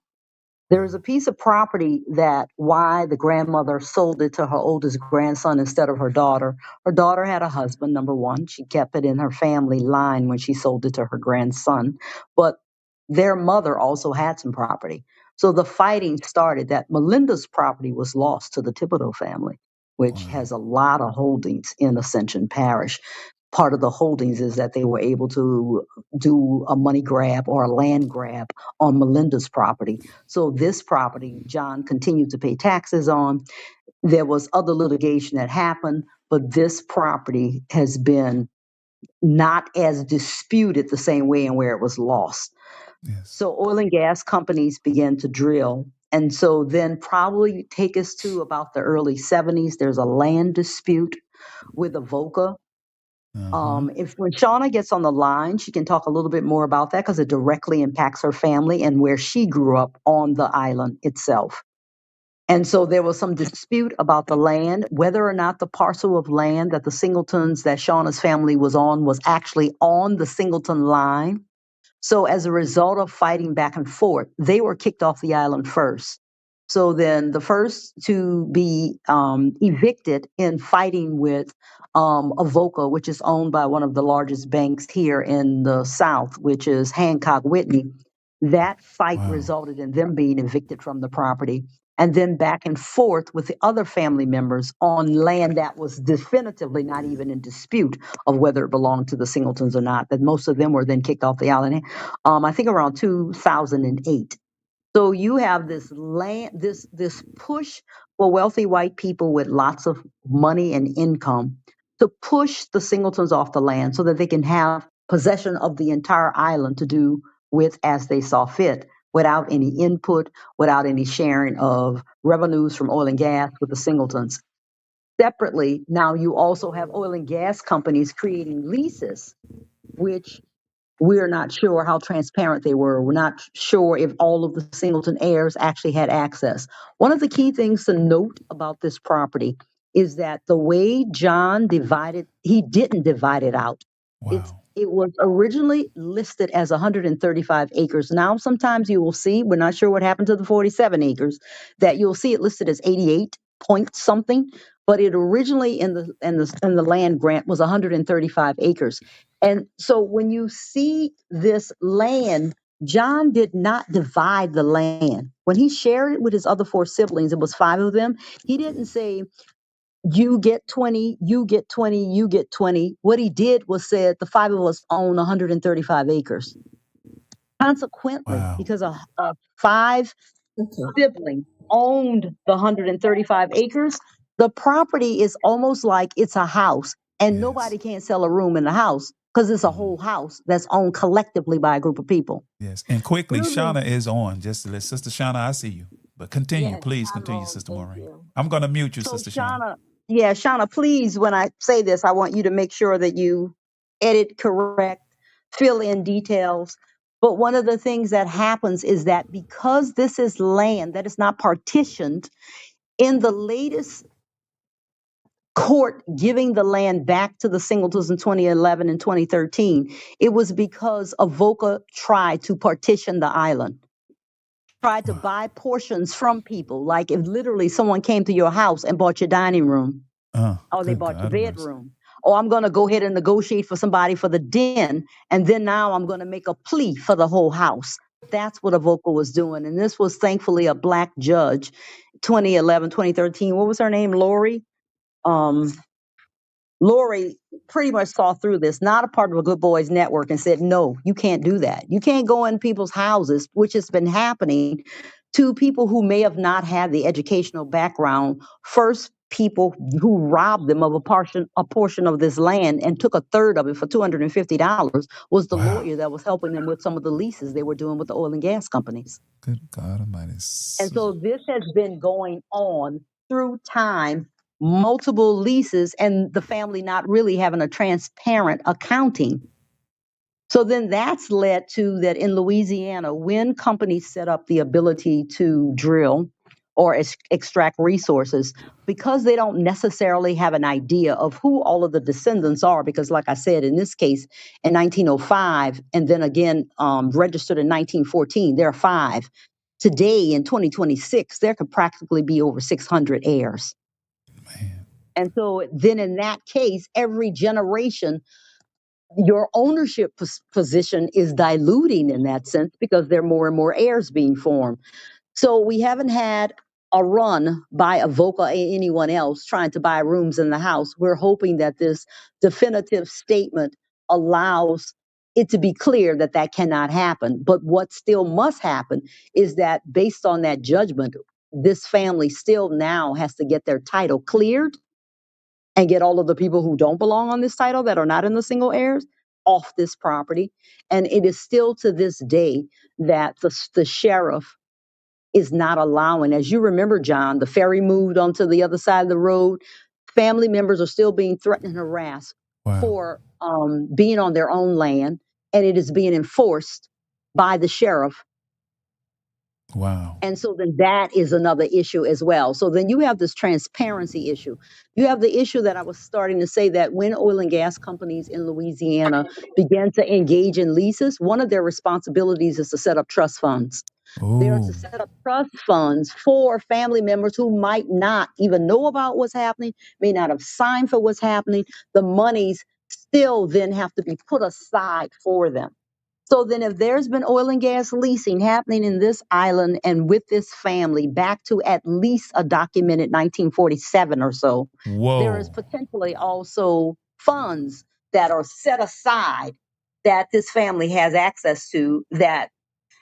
There is a piece of property that why the grandmother sold it to her oldest grandson instead of her daughter. Her daughter had a husband, number one. She kept it in her family line when she sold it to her grandson. But their mother also had some property. So the fighting started that Melinda's property was lost to the Thibodeau family, which has a lot of holdings in Assumption Parish. Part of the holdings is that they were able to do a money grab or a land grab on Melinda's property. So this property, John continued to pay taxes on. There was other litigation that happened, but this property has been not as disputed the same way and where it was lost. Yes. So oil and gas companies began to drill. And so then probably take us to about the early 70s, there's a land dispute with Avoca. If when Shauna gets on the line, she can talk a little bit more about that because it directly impacts her family and where she grew up on the island itself. And so there was some dispute about the land, whether or not the parcel of land that the Singletons that Shauna's family was on was actually on the Singleton line. So as a result of fighting back and forth, they were kicked off the island first. So then the first to be evicted in fighting with Avoca, which is owned by one of the largest banks here in the South, which is Hancock Whitney. That fight resulted in them being evicted from the property. and then back and forth with the other family members on land that was definitively not even in dispute of whether it belonged to the Singletons or not. That most of them were then kicked off the island. I think around 2008. So you have this land, this push for wealthy white people with lots of money and income to push the Singletons off the land so that they can have possession of the entire island to do with as they saw fit, without any input, without any sharing of revenues from oil and gas with the Singletons. Separately, now you also have oil and gas companies creating leases, which we're not sure how transparent they were. We're not sure if all of the Singleton heirs actually had access. One of the key things to note about this property is that the way John divided, he didn't divide it out. It was originally listed as 135 acres. Now, sometimes you will see, we're not sure what happened to the 47 acres, that you'll see it listed as 88 point something, but it originally in the land grant was 135 acres. And so when you see this land, John did not divide the land. When he shared it with his other four siblings, it was five of them. He didn't say, you get 20, you get 20, you get 20. What he did was said the five of us own 135 acres. Consequently, because five siblings owned the 135 acres, the property is almost like it's a house, and nobody can sell a room in the house because it's a whole house that's owned collectively by a group of people. Yes. And quickly, Shauna is on. Just to let Sister Shauna, I see you. But continue, Yes, please I'm continue, on. Sister Thank Maureen. you. I'm going to mute you, So Sister Shauna. Shauna, please, when I say this, I want you to make sure that you edit correct, fill in details. But one of the things that happens is that because this is land that is not partitioned, in the latest court giving the land back to the Singletons in 2011 and 2013, it was because Avoca tried to partition the island, tried to buy portions from people. Like if literally someone came to your house and bought your dining room, or they bought your bedroom, or I'm going to go ahead and negotiate for somebody for the den, and then now I'm going to make a plea for the whole house. That's what Avoca was doing. And this was thankfully a black judge, 2011, 2013. What was her name? Lori? Lori pretty much saw through this, not a part of a Good Boys Network, and said, no, you can't do that. You can't go in people's houses, which has been happening to people who may have not had the educational background. First, people who robbed them of a portion of this land and took a third of it for $250 was the lawyer that was helping them with some of the leases they were doing with the oil and gas companies. Good God Almighty. And so this has been going on through time, multiple leases, and the family not really having a transparent accounting. So then that's led to that in Louisiana, when companies set up the ability to drill or extract resources, because they don't necessarily have an idea of who all of the descendants are, because like I said, in this case, in 1905, and then again registered in 1914, there are five. Today in 2026, there could practically be over 600 heirs. And so then in that case, every generation, your ownership position is diluting in that sense because there are more and more heirs being formed. So we haven't had a run by Avoca or anyone else trying to buy rooms in the house. We're hoping that this definitive statement allows it to be clear that that cannot happen. But what still must happen is that based on that judgment, this family still now has to get their title cleared and get all of the people who don't belong on this title that are not in the single heirs off this property. And it is still to this day that the sheriff is not allowing. As you remember, John, the ferry moved onto the other side of the road. Family members are still being threatened and harassed for being on their own land, and it is being enforced by the sheriff. Wow. And so then that is another issue as well. So then you have this transparency issue. You have the issue that I was starting to say, that when oil and gas companies in Louisiana began to engage in leases, one of their responsibilities is to set up trust funds. They are to set up trust funds for family members who might not even know about what's happening, may not have signed for what's happening. The monies still then have to be put aside for them. So then if there's been oil and gas leasing happening in this island and with this family back to at least a documented 1947 or so, there is Whoa. potentially also funds that are set aside that this family has access to, that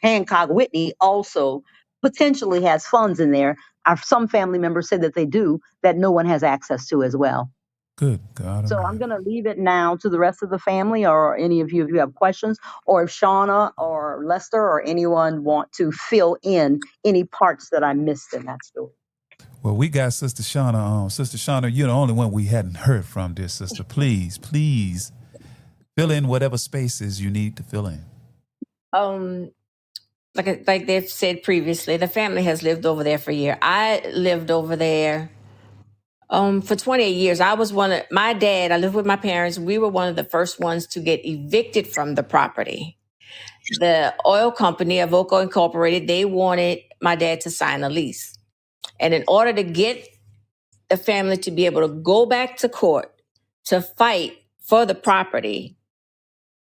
Hancock Whitney also potentially has funds in there. Some family members said that they do, that no one has access to as well. Good God So Almighty. I'm going to leave it now to the rest of the family, or any of you, if you have questions, or if Shauna or Lester or anyone want to fill in any parts that I missed in that story. Well, we got Sister Shauna on. Sister Shauna, you're the only one we hadn't heard from, dear sister. Please, please fill in whatever spaces you need to fill in. Like they've said previously, the family has lived over there for a year. I lived over there for 28 years. I lived with my parents. We were one of the first ones to get evicted from the property. The oil company, Avoca Incorporated, they wanted my dad to sign a lease. And in order to get the family to be able to go back to court to fight for the property,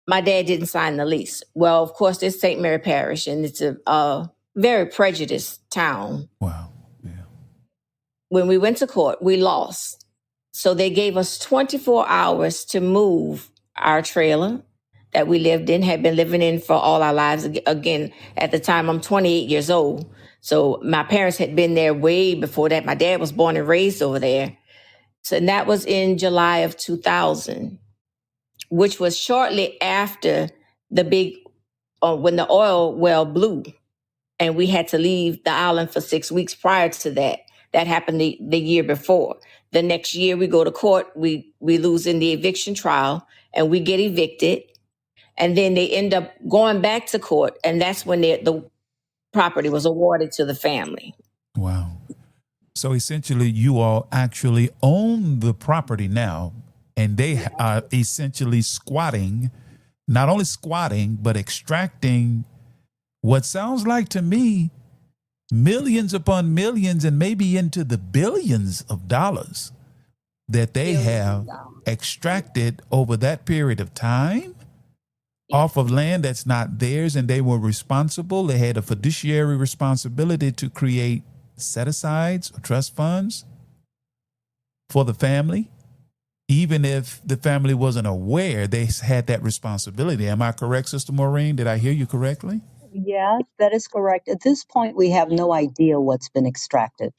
my dad didn't sign the lease. Well, of course, it's St. Mary Parish, and it's a very prejudiced town. Wow. When we went to court, we lost. So they gave us 24 hours to move our trailer that we lived in, had been living in for all our lives. Again, at the time, I'm 28 years old. So my parents had been there way before that. My dad was born and raised over there. So and that was in July of 2000, which was shortly after the big, when the oil well blew. And we had to leave the island for 6 weeks prior to that. That happened the year before. The next year we go to court, we lose in the eviction trial, and we get evicted. And then they end up going back to court, and that's when the property was awarded to the family. Wow. So essentially you all actually own the property now, and they are essentially squatting, not only squatting, but extracting what sounds like to me millions upon millions and maybe into the billions of dollars that they have extracted over that period of time off of land that's not theirs, and they were responsible. They had a fiduciary responsibility to create set-asides or trust funds for the family. Even if the family wasn't aware, they had that responsibility. Am I correct, Sister Maureen? Did I hear you correctly? Yes, that is correct. At this point, we have no idea what's been extracted.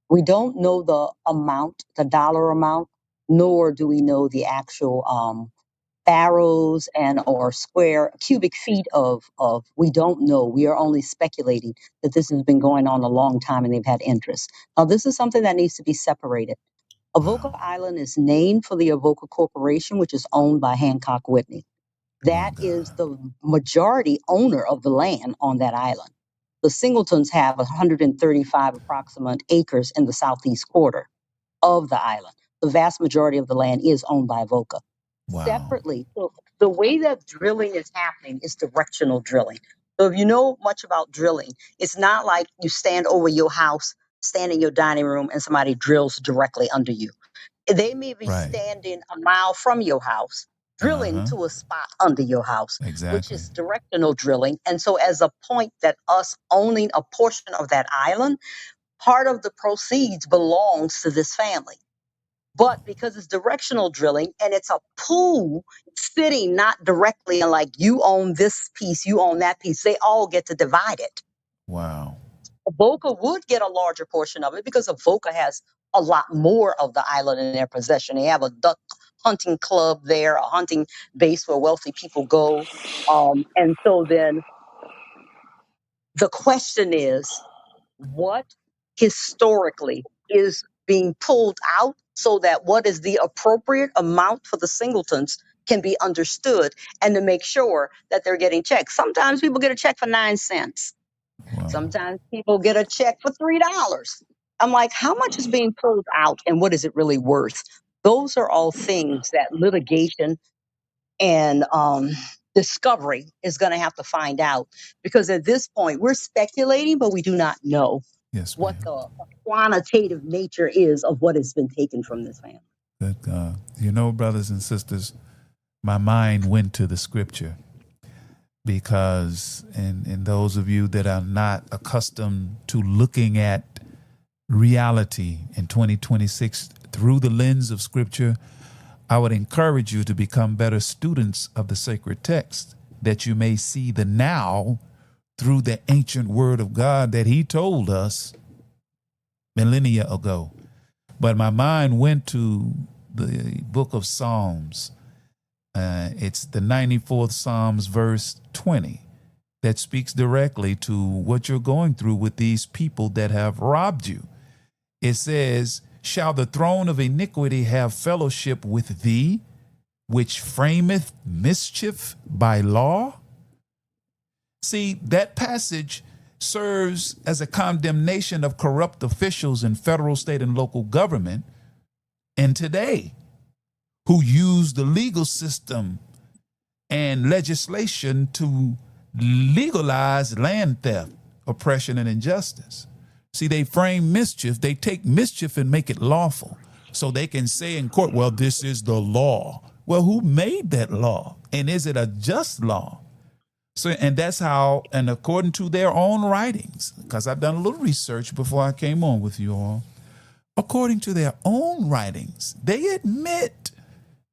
We don't know the amount, the dollar amount, nor do we know the actual barrels and or square cubic feet of. We don't know. We are only speculating that this has been going on a long time and they've had interest. Now, this is something that needs to be separated. Avoca Island is named for the Avoca Corporation, which is owned by Hancock Whitney. That is the majority owner of the land on that island. The Singletons have 135 approximate acres in the southeast quarter of the island. The vast majority of the land is owned by Avoca. Wow. Separately, so the way that drilling is happening is directional drilling. So if you know much about drilling, it's not like you stand over your house, stand in your dining room, and somebody drills directly under you. They may be standing a mile from your house, drilling to a spot under your house, which is directional drilling. And so as a point that us owning a portion of that island, part of the proceeds belongs to this family. But because it's directional drilling and it's a pool sitting not directly, and like you own this piece, you own that piece, they all get to divide it. Wow. Avoca would get a larger portion of it because Avoca has a lot more of the island in their possession. They have a duck hunting club there, a hunting base where wealthy people go. And so then the question is, what historically is being pulled out so that what is the appropriate amount for the Singletons can be understood, and to make sure that they're getting checks. Sometimes people get a check for 9 cents. Wow. Sometimes people get a check for $3. I'm like, how much is being pulled out and what is it really worth? Those are all things that litigation and discovery is going to have to find out, because at this point we're speculating, but we do not know what the quantitative nature is of what has been taken from this family. But, you know, brothers and sisters, my mind went to the scripture because, and those of you that are not accustomed to looking at reality in 2026 through the lens of Scripture, I would encourage you to become better students of the sacred text, that you may see the now through the ancient word of God that he told us millennia ago. But my mind went to the book of Psalms. It's the 94th Psalms, verse 20, that speaks directly to what you're going through with these people that have robbed you. It says, shall the throne of iniquity have fellowship with thee, which frameth mischief by law? See, that passage serves as a condemnation of corrupt officials in federal, state, and local government, and today, who use the legal system and legislation to legalize land theft, oppression, and injustice. See, they frame mischief. They take mischief and make it lawful. So they can say in court, well, this is the law. Well, who made that law? And is it a just law? So, and that's how, and according to their own writings, because I've done a little research before I came on with you all, according to their own writings, they admit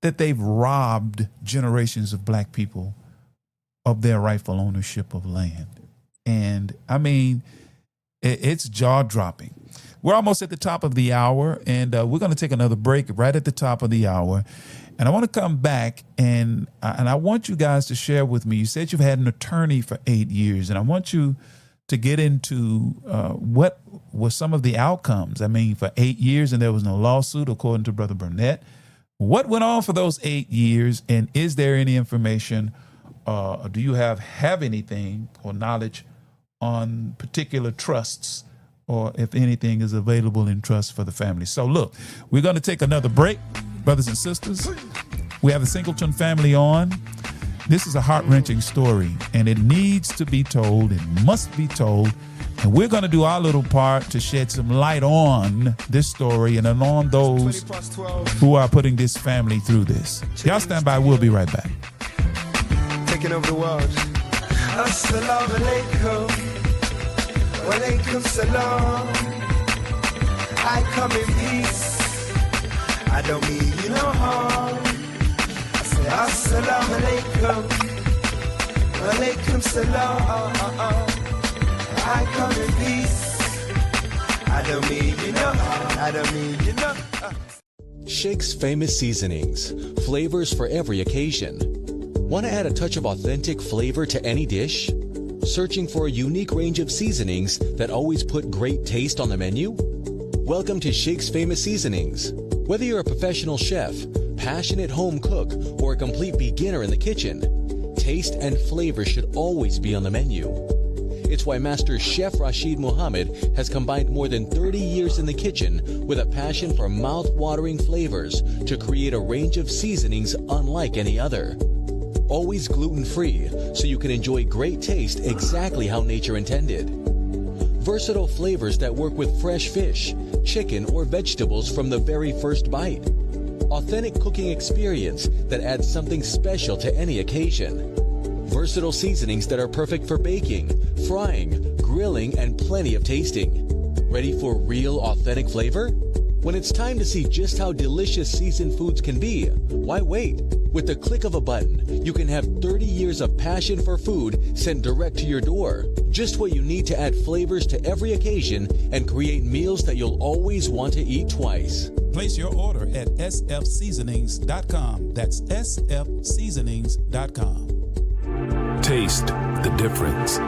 that they've robbed generations of black people of their rightful ownership of land. And I mean, it's jaw-dropping. We're almost at the top of the hour, and we're going to take another break right at the top of the hour. And I want to come back, and I want you guys to share with me. You said you've had an attorney for 8 years, and I want you to get into what were some of the outcomes. I mean, for 8 years, and there was no lawsuit, according to Brother Burnett. What went on for those 8 years, and is there any information, or do you have anything or knowledge on particular trusts, or if anything is available in trust for the family? So look, we're going to take another break, brothers and sisters. We have the Singleton family on. This is a heart-wrenching story, and it needs to be told. It must be told. And we're going to do our little part to shed some light on this story and on those who are putting this family through this. Y'all stand by. We'll be right back. Taking over the world. Assalamu alaikum. Wa alaikum salam. I come in peace. I don't mean you no harm. I say assalamu alaikum. Wa alaikum salam. I come in peace. I don't mean you no harm. I don't mean you no harm. Shake's famous seasonings, flavors for every occasion. Want to add a touch of authentic flavor to any dish? Searching for a unique range of seasonings that always put great taste on the menu? Welcome to Shake's famous seasonings. Whether you're a professional chef, passionate home cook, or a complete beginner in the kitchen, taste and flavor should always be on the menu. It's why Master Chef Rashid Muhammad has combined more than 30 years in the kitchen with a passion for mouth-watering flavors to create a range of seasonings unlike any other. Always gluten-free, so you can enjoy great taste exactly how nature intended. Versatile flavors that work with fresh fish, chicken, or vegetables from the very first bite. Authentic cooking experience that adds something special to any occasion. Versatile seasonings that are perfect for baking, frying, grilling, and plenty of tasting. Ready for real authentic flavor? When it's time to see just how delicious seasoned foods can be, why wait? With the click of a button, you can have 30 years of passion for food sent direct to your door. Just what you need to add flavors to every occasion and create meals that you'll always want to eat twice. Place your order at sfseasonings.com. That's sfseasonings.com. Taste the difference.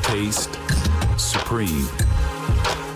Taste supreme.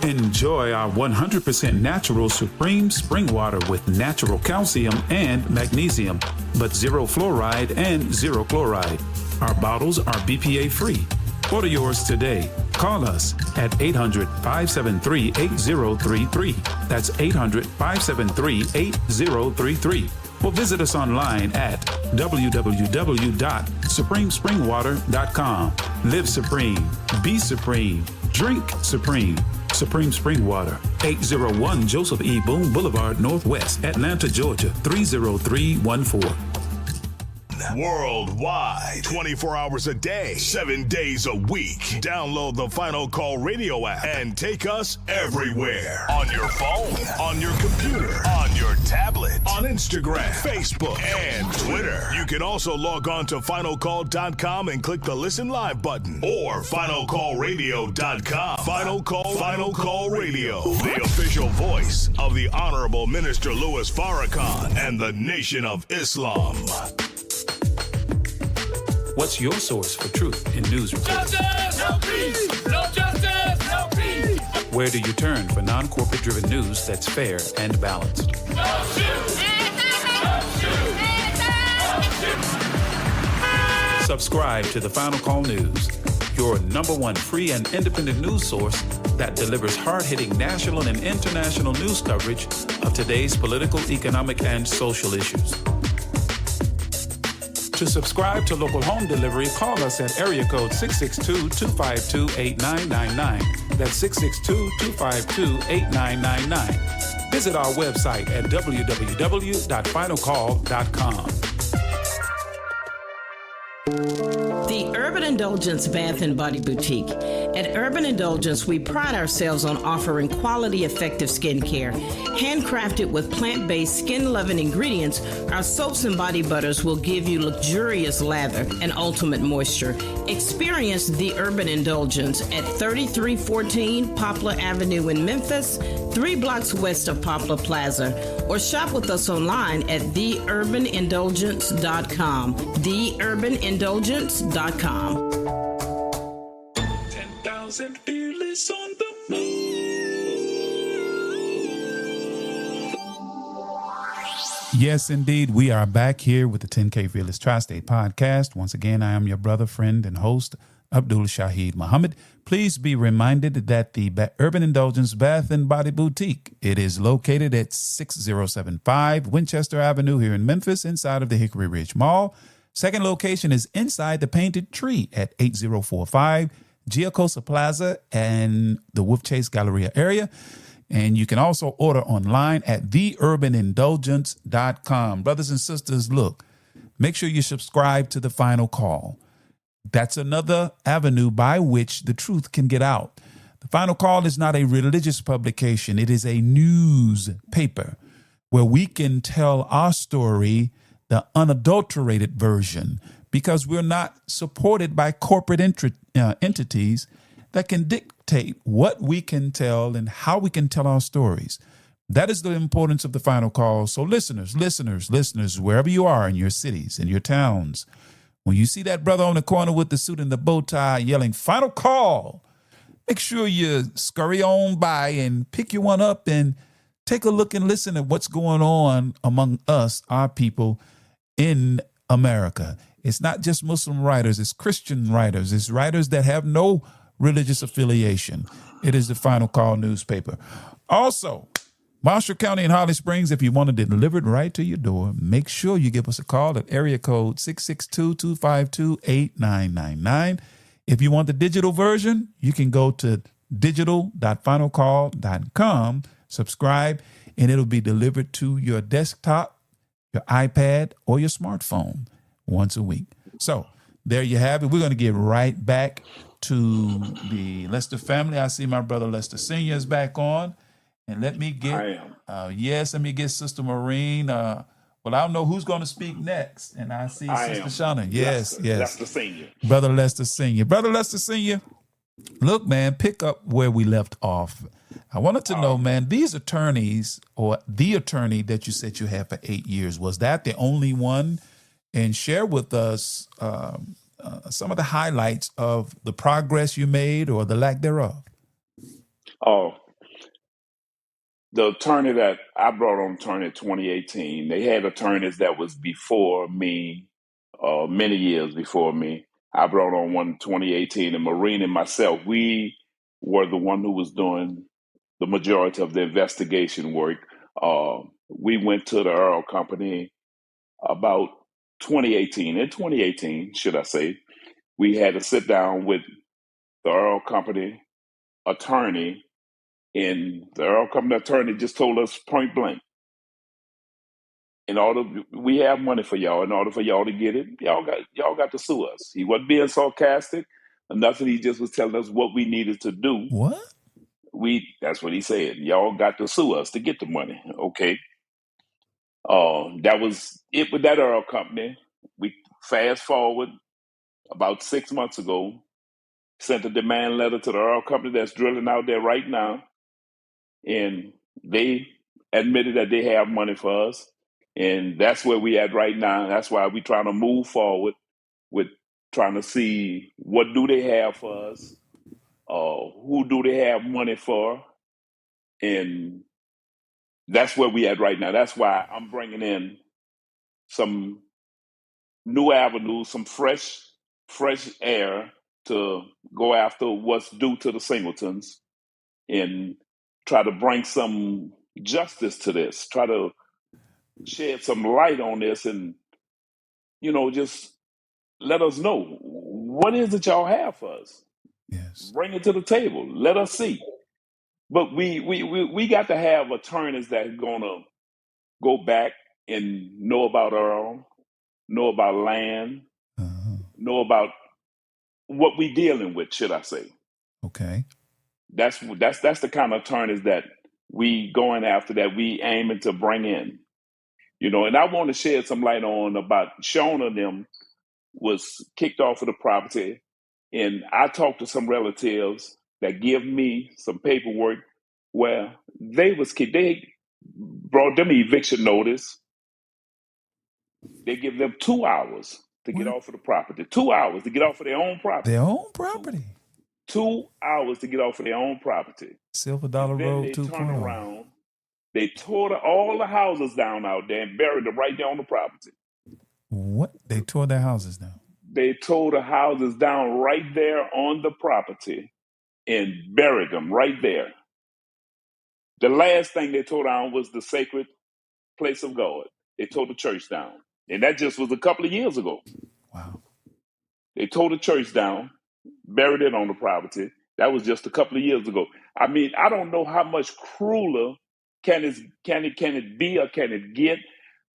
Enjoy our 100% natural Supreme Spring Water with natural calcium and magnesium, but zero fluoride and zero chloride. Our bottles are BPA free. Order yours today. Call us at 800-573-8033. That's 800-573-8033. Or visit us online at www.supremespringwater.com. Live supreme. Be supreme. Drink supreme. Supreme Spring Water, 801 Joseph E. Boone Boulevard, Northwest, Atlanta, Georgia, 30314. worldwide, 24 hours a day, 7 days a week. Download the Final Call radio app and take us everywhere. On your phone, on your computer, on your tablet, on Instagram, Facebook, and Twitter. You can also log on to finalcall.com and click the Listen Live button or finalcallradio.com. Final Call Radio, the official voice of the Honorable Minister Louis Farrakhan and the Nation of Islam. What's your source for truth in news reports? Justice, no peace. No justice, no peace. Where do you turn for non-corporate driven news that's fair and balanced? Subscribe to the Final Call News, your #1 free and independent news source that delivers hard-hitting national and international news coverage of today's political, economic, and social issues. To subscribe to local home delivery, call us at area code 662-252-8999. That's 662-252-8999. Visit our website at www.finalcall.com. The Urban Indulgence Bath and Body Boutique. At Urban Indulgence, we pride ourselves on offering quality, effective skincare. Handcrafted with plant-based, skin-loving ingredients, our soaps and body butters will give you luxurious lather and ultimate moisture. Experience the Urban Indulgence at 3314 Poplar Avenue in Memphis, 3 blocks west of Poplar Plaza, or shop with us online at theurbanindulgence.com. theurbanindulgence.com. 10,000 fearless on the move. Yes, indeed. We are back here with the 10K Fearless Tri-State Podcast. Once again, I am your brother, friend, and host, Abdul Shaheed Muhammad. Please be reminded that the Urban Indulgence Bath and Body Boutique, it is located at 6075 Winchester Avenue here in Memphis, inside of the Hickory Ridge Mall. Second location is inside the Painted Tree at 8045 Giacosa Plaza and the Wolf Chase Galleria area. And you can also order online at theurbanindulgence.com. Brothers and sisters, look, make sure you subscribe to the Final Call. That's another avenue by which the truth can get out. The Final Call is not a religious publication. It is a newspaper where we can tell our story, the unadulterated version, because we're not supported by corporate entities that can dictate what we can tell and how we can tell our stories. That is the importance of the Final Call. So listeners, wherever you are in your cities, in your towns, when you see that brother on the corner with the suit and the bow tie yelling, "Final Call," make sure you scurry on by and pick you one up and take a look and listen at what's going on among us, our people in America. It's not just Muslim writers, it's Christian writers, it's writers that have no religious affiliation. It is the Final Call newspaper. Also, Marshall County and Holly Springs, if you want it delivered right to your door, make sure you give us a call at area code 662-252-8999. If you want the digital version, you can go to digital.finalcall.com, subscribe, and it'll be delivered to your desktop, your iPad, or your smartphone once a week. So there you have it. We're going to get right back to the Lester family. I see my brother Lester Sr. is back on. And let me get, let me get Sister Maureen. Well, I don't know who's going to speak next. And I see Sister Shauna. Yes. Lester Sr. Brother Lester Sr. Brother Lester Sr., look, man, pick up where we left off. I wanted to know, man, these attorneys, or the attorney that you said you had for 8 years, was that the only one? And share with us some of the highlights of the progress you made or the lack thereof. Oh, the attorney that I brought on attorney in 2018, they had attorneys that was before me, many years before me. I brought on one in 2018, and Maureen and myself, we were the one who was doing the majority of the investigation work. We went to the Earl Company about 2018. In 2018, should I say, we had to sit down with the Earl Company attorney, and the Earl Company attorney just told us point blank, we have money for y'all. In order for y'all to get it, y'all got to sue us. He wasn't being sarcastic or nothing. He just was telling us what we needed to do. What? That's what he said. Y'all got to sue us to get the money. Okay. That was it with that oil company. We fast forward about 6 months ago, sent a demand letter to the oil company that's drilling out there right now, and they admitted that they have money for us, and that's where we at right now. That's why we trying to move forward with trying to see what do they have for us, who do they have money for, and that's where we at right now. That's why I'm bringing in some new avenues, some fresh air to go after what's due to the Singletons and try to bring some justice to this, try to shed some light on this and, just let us know what is it y'all have for us. Yes. Bring it to the table. Let us see. But we got to have attorneys that are going to go back and know about Earl, know about land, know about what we dealing with, should I say. Okay. That's the kind of attorneys that we going after, that we aiming to bring in. And I want to shed some light on about Shona them was kicked off of the property. And I talked to some relatives that give me some paperwork where they was kicked. They brought them an eviction notice. They give them 2 hours to get off of the property. 2 hours to get off of their own property. Their own property. 2 hours to get off of their own property. Silver Dollar Then Road they 2.0. turn around. They tore all the houses down out there and buried them right there on the property. What? They tore their houses down? They tore the houses down right there on the property and buried them right there. The last thing they tore down was the sacred place of God. They tore the church down. And that just was a couple of years ago. Wow. They tore the church down, buried it on the property. That was just a couple of years ago. I mean, I don't know how much crueler can it be or can it get.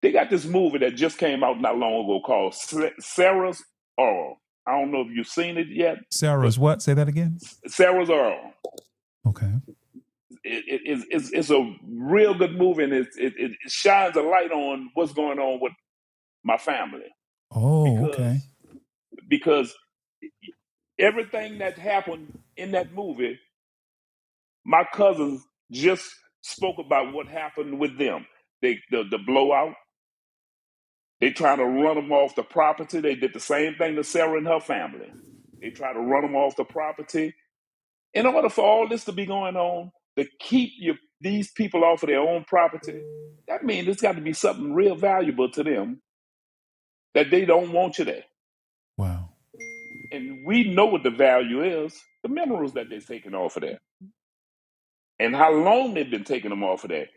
They got this movie that just came out not long ago called Sarah's Earl. I don't know if you've seen it yet. Sarah's what? Say that again. Sarah's Earl. Okay. It's a real good movie, and it shines a light on what's going on with my family. Oh, okay. Because everything that happened in that movie, my cousins just spoke about what happened with them. The blowout. They trying to run them off the property. They did the same thing to Sarah and her family. They try to run them off the property. In order for all this to be going on, to keep these people off of their own property, that means it's got to be something real valuable to them that they don't want you there. Wow. And we know what the value is, the minerals that they're taking off of there. And how long they've been taking them off of there.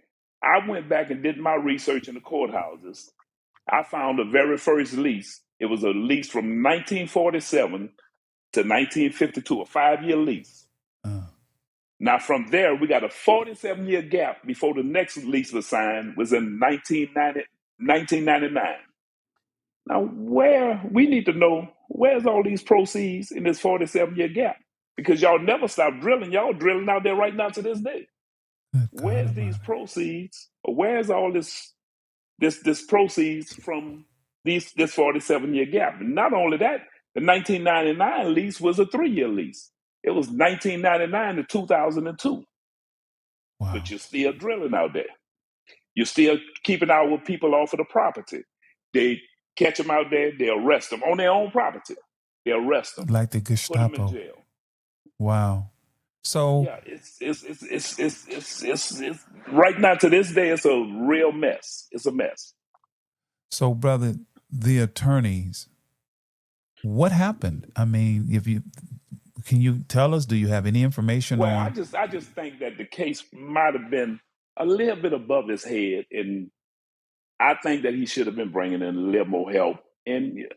I went back and did my research in the courthouses. I found the very first lease. It was a lease from 1947 to 1952, a 5-year lease. Now, from there, we got a 47-year gap before the next lease was signed, was in 1999. Now, we need to know, where's all these proceeds in this 47-year gap? Because y'all never stop drilling. Y'all drilling out there right now to this day. Where's these proceeds? Or where's all this proceeds from this 47-year gap? And not only that, the 1999 lease was a 3-year lease. It was 1999 to 2002. Wow. But you're still drilling out there. You're still keeping our people off of the property. They catch them out there, they arrest them on their own property. They arrest them. Like the Gestapo. Put them in jail. Wow. So yeah, it's right now to this day, it's a real mess. It's a mess. So, brother, the attorneys, what happened? I mean, can you tell us? Do you have any information on? I just think that the case might have been a little bit above his head, and I think that he should have been bringing in a little more help. And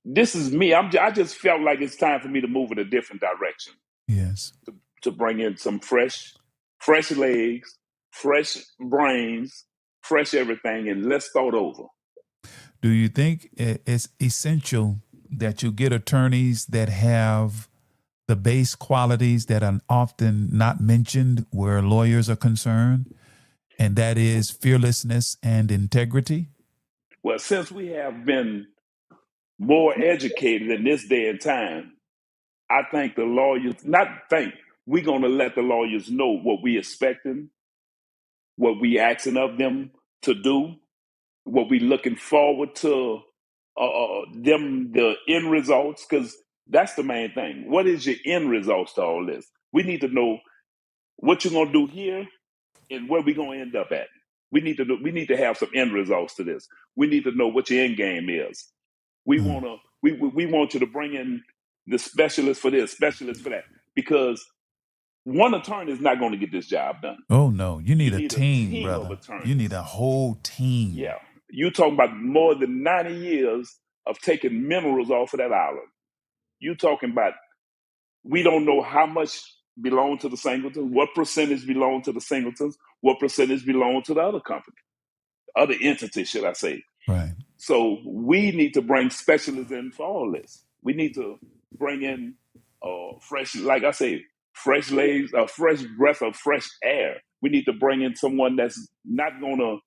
this is me. I just felt like it's time for me to move in a different direction. Yes. To bring in some fresh legs, fresh brains, fresh everything, and let's start over. Do you think it's essential that you get attorneys that have the base qualities that are often not mentioned where lawyers are concerned, and that is fearlessness and integrity? Well, since we have been more educated in this day and time, I think the lawyers, we're going to let the lawyers know what we expecting, what we asking of them to do, what we looking forward to, the end results, because that's the main thing. What is your end results to all this? We need to know what you're going to do here and where we're going to end up at. We need to have some end results to this. We need to know what your end game is. We want you to bring in the specialist for this, specialist for that, because one attorney is not going to get this job done. Oh no, you need You a team, of brother. attorneys. You need a whole team. Yeah, you talking about more than 90 years of taking minerals off of that island. You talking about, we don't know how much belong to the Singletons, what percentage belong to the Singletons, what percentage belong to the other company, other entity, should I say. Right. So we need to bring specialists in for all this. We need to bring in fresh, like I say, fresh legs, a fresh breath of fresh air. We need to bring in someone that's not going to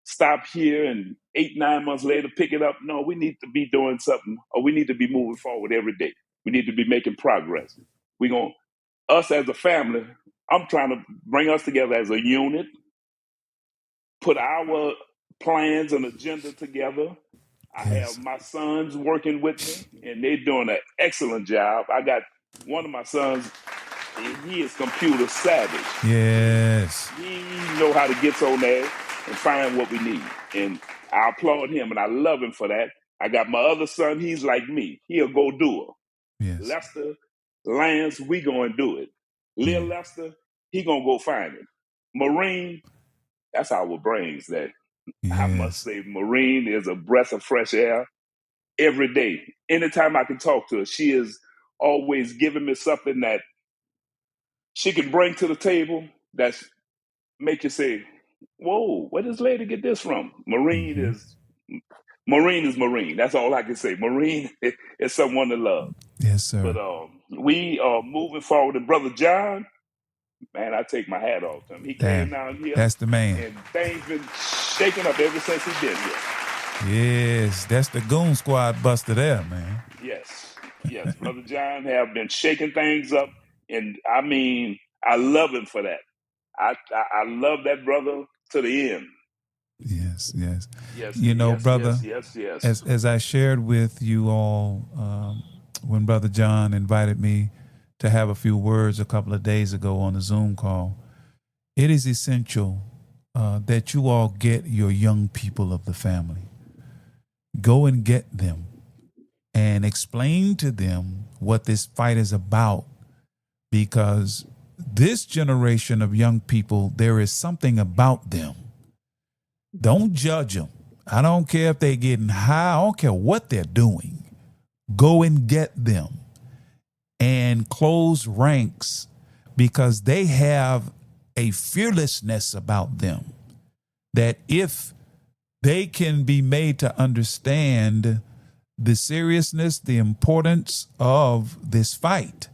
stop here and 8-9 months later pick it up. No, we need to be doing something, or we need to be moving forward every day. We need to be making progress. Us as a family, I'm trying to bring us together as a unit, put our plans and agenda together. I have my sons working with me, and they're doing an excellent job. I got one of my sons, he is computer savage. Yes. He know how to get on there and find what we need. And I applaud him, and I love him for that. I got my other son, he's like me. He a go-doer. Yes. Lester, Lance, we going to do it. Lil Lester, he going to go find it. Marine, that's our brains that. Yes. I must say, Marine is a breath of fresh air every day. Anytime I can talk to her, she is always giving me something that she can bring to the table that make you say, whoa, where does this lady get this from? Marine is Marine. That's all I can say. Marine is someone to love. Yes, sir. But we are moving forward. And Brother John, man, I take my hat off to him. He came down here. That's the man. And things been shaking up ever since he been here. Yes, that's the goon squad buster there, man. Yes. Brother John have been shaking things up. And I mean, I love him for that. I love that brother to the end. Yes. Yes, brother, yes. As I shared with you all when Brother John invited me to have a few words a couple of days ago on the Zoom call, it is essential that you all get your young people of the family. Go and get them and explain to them what this fight is about, because this generation of young people, there is something about them. Don't judge them. I don't care if they're getting high. I don't care what they're doing. Go and get them and close ranks, because they have a fearlessness about them that if they can be made to understand the seriousness, the importance of this fight,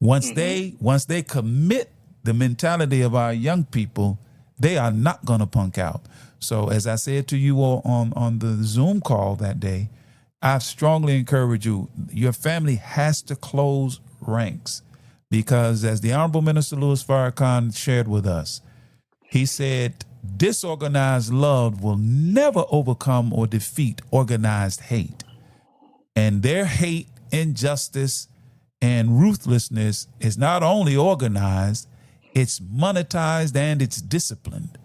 once they commit the mentality of our young people, they are not going to punk out. So as I said to you all on the Zoom call that day, I strongly encourage you, your family has to close ranks, because as the Honorable Minister Louis Farrakhan shared with us, he said, disorganized love will never overcome or defeat organized hate. And their hate, injustice, and ruthlessness is not only organized, it's monetized and it's disciplined.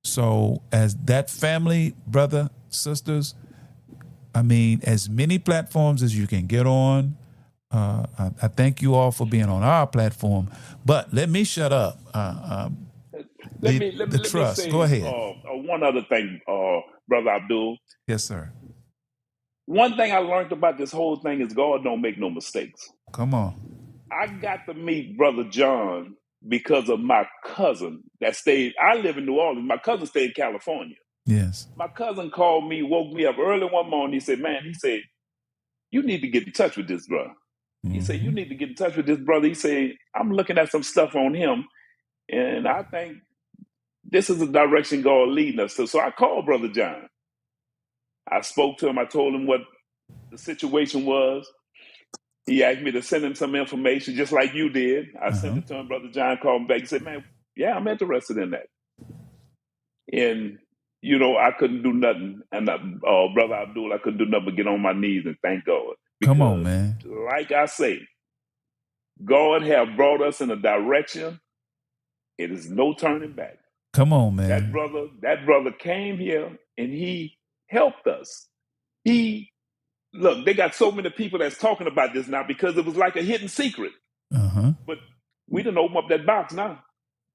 So as that family, brother, sisters, I mean, as many platforms as you can get on, I thank you all for being on our platform, but let me shut up. Let me say, go ahead. One other thing, Brother Abdul. Yes, sir. One thing I learned about this whole thing is God don't make no mistakes. Come on. I got to meet Brother John because of my cousin that stayed. I live in New Orleans. My cousin stayed in California. Yes. My cousin called me, woke me up early one morning. He said, "Man," he said, "you need to get in touch with this brother." He said, "You need to get in touch with this brother." He said, "I'm looking at some stuff on him, and I think this is the direction God leading us to." So I called Brother John. I spoke to him. I told him what the situation was. He asked me to send him some information, just like you did. I sent it to him. Brother John called me back and said, "Man, yeah, I'm interested in that." And, I couldn't do nothing. And Brother Abdul, I couldn't do nothing but get on my knees and thank God. Come on, man. Like I say, God have brought us in a direction. It is no turning back. Come on, man. That brother came here and he helped us. Look, they got so many people that's talking about this now because it was like a hidden secret. But we didn't open up that box now.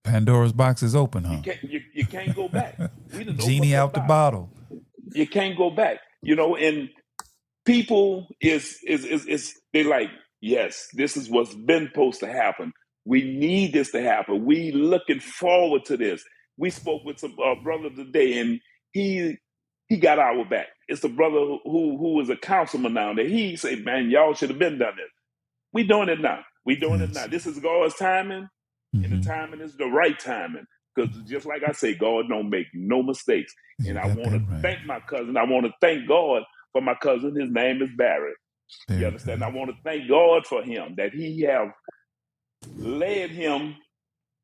Pandora's box is open, huh? You can't go back. We didn't Genie out the bottle. You can't go back. And people they like, yes, this is what's been supposed to happen. We need this to happen. We looking forward to this. We spoke with some brother today, and he got our back. It's a brother who is a councilman now. That he said, "Man, y'all should have been done this." We doing it now. We doing it now. This is God's timing, and the timing is the right timing. Because just like I say, God don't make no mistakes. And I want to thank my cousin. I want to thank God for my cousin. His name is Barry. You understand? I want to thank God for him, that he have led him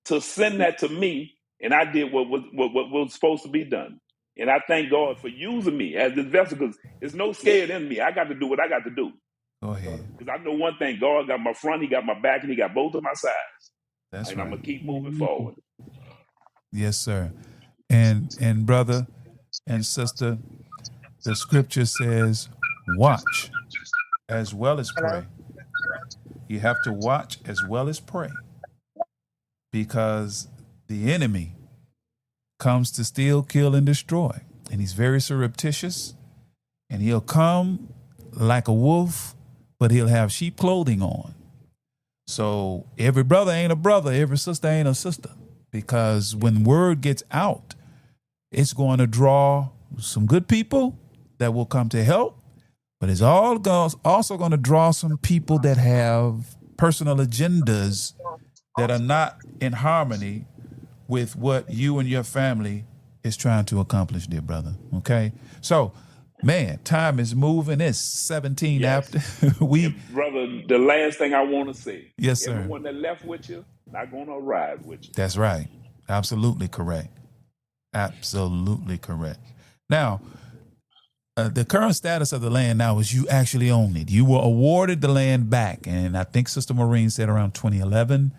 to send that to me, and I did what was supposed to be done. And I thank God for using me as this vessel, because there's no scared in me. I got to do what I got to do. Go ahead. Because I know one thing, God got my front, he got my back, and he got both of my sides. That's and right. I'm going to keep moving forward. Yes, sir. And brother and sister, the scripture says, watch as well as pray. You have to watch as well as pray, because the enemy comes to steal, kill, and destroy. And he's very surreptitious, and he'll come like a wolf, but he'll have sheep clothing on. So every brother ain't a brother, every sister ain't a sister, because when word gets out, it's going to draw some good people that will come to help, but it's also going to draw some people that have personal agendas that are not in harmony with what you and your family is trying to accomplish, dear brother. Okay? So, man, time is moving. It's 17 after. Brother, the last thing I want to say. Yes, sir. Everyone that left with you, not going to arrive with you. That's right. Absolutely correct. Absolutely correct. Now, the current status of the land now is you actually own it. You were awarded the land back, and I think Sister Maureen said around 2011,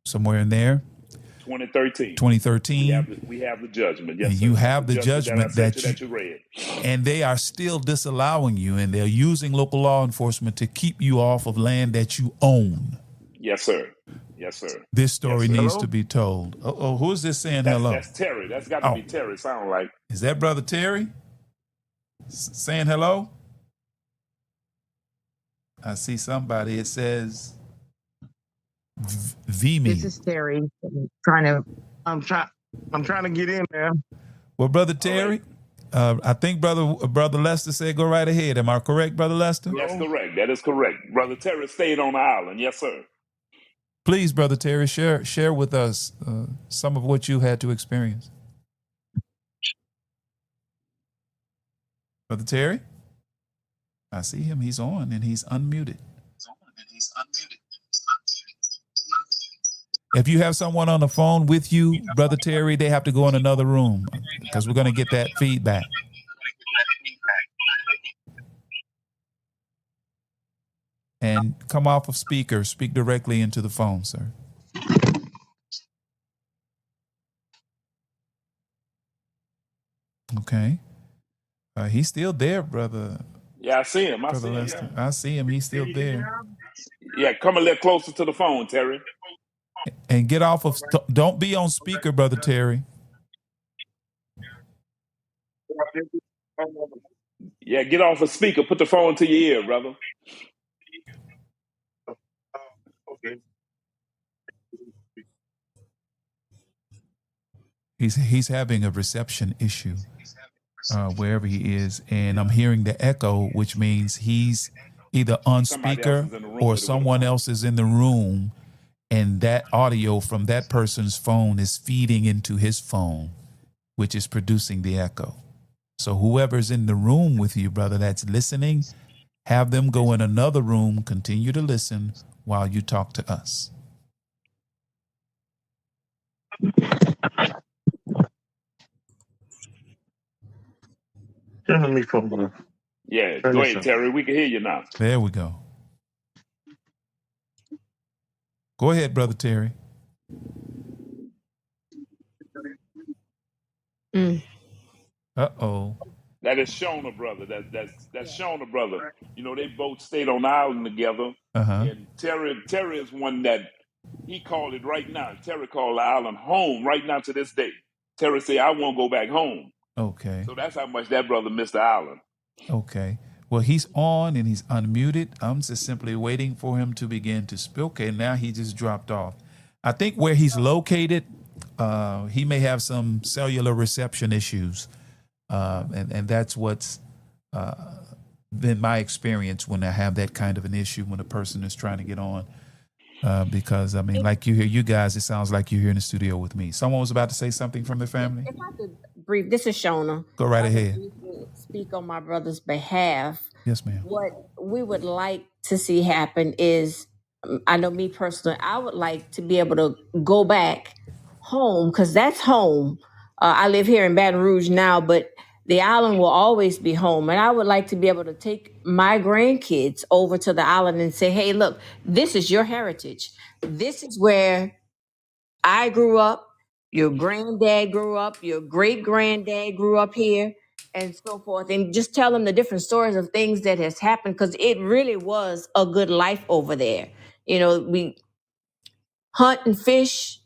somewhere in there. 2013. 2013. We have the judgment. Yes, and sir. you have the judgment that you read. And they are still disallowing you, and they're using local law enforcement to keep you off of land that you own. Yes, sir. Yes, sir. This story needs to be told. Oh, who is this saying hello? That's Terry. That's got to be Terry, sound like. Is that Brother Terry saying hello? I see somebody. It says Vimy. This is Terry. I'm trying to get in there. Well, Brother Terry, I think Brother Lester said go right ahead. Am I correct, Brother Lester? That's correct. That is correct. Brother Terry stayed on the island. Yes, sir. Please, Brother Terry, share with us some of what you had to experience. Brother Terry? I see him. He's on and he's unmuted. If you have someone on the phone with you, Brother Terry, they have to go in another room because we're going to get that feedback. And come off of speaker. Speak directly into the phone, sir. Okay. He's still there, brother. Yeah, I see him. I see him. He's still there. Yeah, come a little closer to the phone, Terry. And get off of, don't be on speaker, Brother Terry. Yeah, get off of speaker. Put the phone to your ear, brother. Okay. He's having a reception issue wherever he is, and I'm hearing the echo, which means he's either on Somebody else speaker is in the room or with it with a someone phone. else is in the room, and that audio from that person's phone is feeding into his phone, which is producing the echo. So whoever's in the room with you, brother, that's listening, have them go in another room, continue to listen while you talk to us. Turn me from Yeah, turn go this ahead, up. Terry. We can hear you now. There we go. Go ahead, Brother Terry. Uh-oh. That is Shona, brother. That's Shona, brother. You know, they both stayed on the island together. Uh-huh. And Terry is one that he called it right now. Terry called the island home right now to this day. Terry say, I won't go back home. Okay. So that's how much that brother missed the island. Okay. Well, he's on and he's unmuted. I'm just simply waiting for him to begin to speak. Okay, now he just dropped off. I think where he's located, he may have some cellular reception issues. And that's what's been my experience when I have that kind of an issue when a person is trying to get on. Because, I mean, like you guys, it sounds like you're here in the studio with me. Someone was about to say something from the family? If I could brief, this is Shona. Go right ahead. Speak on my brother's behalf. Yes, ma'am. What we would like to see happen is, I know me personally, I would like to be able to go back home because that's home. I live here in Baton Rouge now, but the island will always be home. And I would like to be able to take my grandkids over to the island and say, hey, look, this is your heritage. This is where I grew up. Your granddad grew up. Your great granddad grew up here, and so forth. And just tell them the different stories of things that has happened because it really was a good life over there. You know, we hunt and fish,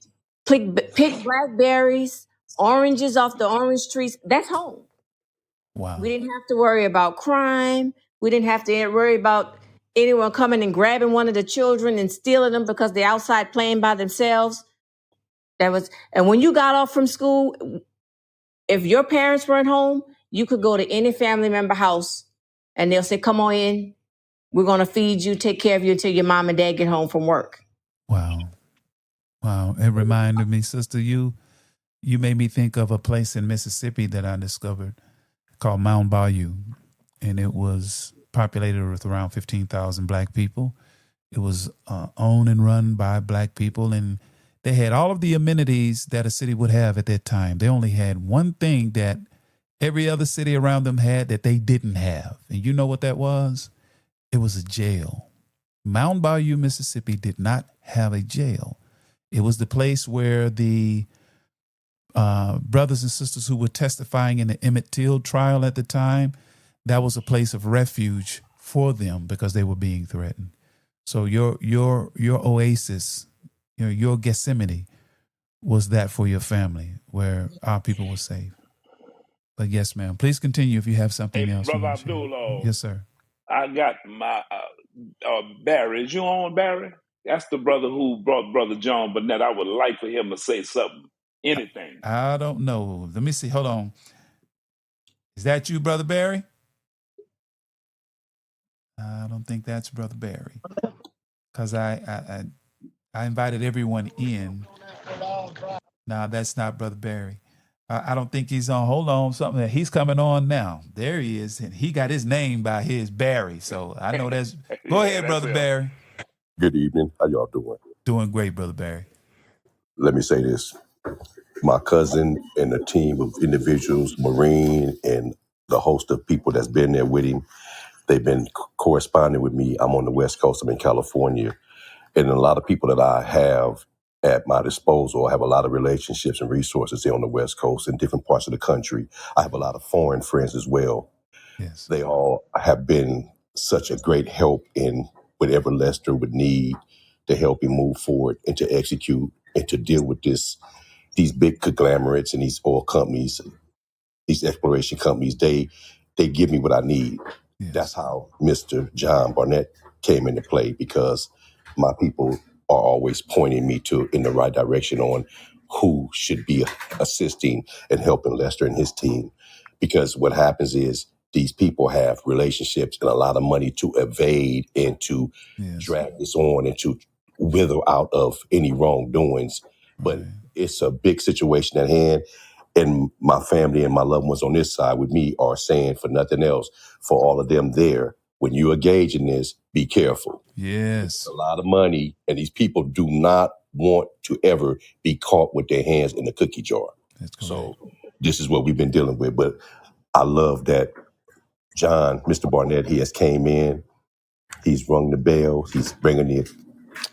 pick blackberries, oranges off the orange trees. That's home. Wow. We didn't have to worry about crime. We didn't have to worry about anyone coming and grabbing one of the children and stealing them because they're outside playing by themselves. And when you got off from school, if your parents weren't home, you could go to any family member house and they'll say, come on in. We're going to feed you, take care of you until your mom and dad get home from work. Wow. Wow. It reminded me, sister, you made me think of a place in Mississippi that I discovered called Mound Bayou. And it was populated with around 15,000 black people. It was owned and run by black people. And they had all of the amenities that a city would have at that time. They only had one thing that every other city around them had that they didn't have. And you know what that was? It was a jail. Mound Bayou, Mississippi did not have a jail. It was the place where the brothers and sisters who were testifying in the Emmett Till trial at the time, that was a place of refuge for them because they were being threatened. So your oasis, your Gethsemane was that for your family where our people were safe. But yes, ma'am. Please continue if you have something else. Brother Abdul, yes, sir. I got my Barry. Is you on, Barry? That's the brother who brought Brother John Burnett. I would like for him to say something, anything. I don't know. Let me see. Hold on. Is that you, Brother Barry? I don't think that's Brother Barry. Because I invited everyone in. No, that's not Brother Barry. I don't think he's on. Hold on, something. He's coming on now. There he is. And he got his name by his Barry. So I know that's. Go ahead, Brother Barry. Good evening. How y'all doing? Doing great, Brother Barry. Let me say this. My cousin and a team of individuals, Marine and the host of people that's been there with him, they've been corresponding with me. I'm on the West Coast. I'm in California. And a lot of people that I have at my disposal, I have a lot of relationships and resources there on the West Coast in different parts of the country. I have a lot of foreign friends as well. Yes. They all have been such a great help in whatever Lester would need to help him move forward and to execute and to deal with these big conglomerates and these oil companies, these exploration companies. They give me what I need. Yes. That's how Mr. John Barnett came into play, because my people are always pointing me in the right direction on who should be assisting and helping Lester and his team. Because what happens is these people have relationships and a lot of money to evade and to drag this on and to wither out of any wrongdoings. But it's a big situation at hand. And my family and my loved ones on this side with me are saying, for nothing else, for all of them there, when you engage in this, be careful. Yes. It's a lot of money, and these people do not want to ever be caught with their hands in the cookie jar. So this is what we've been dealing with. But I love that John, Mr. Barnett, he has came in, he's rung the bell, he's bringing the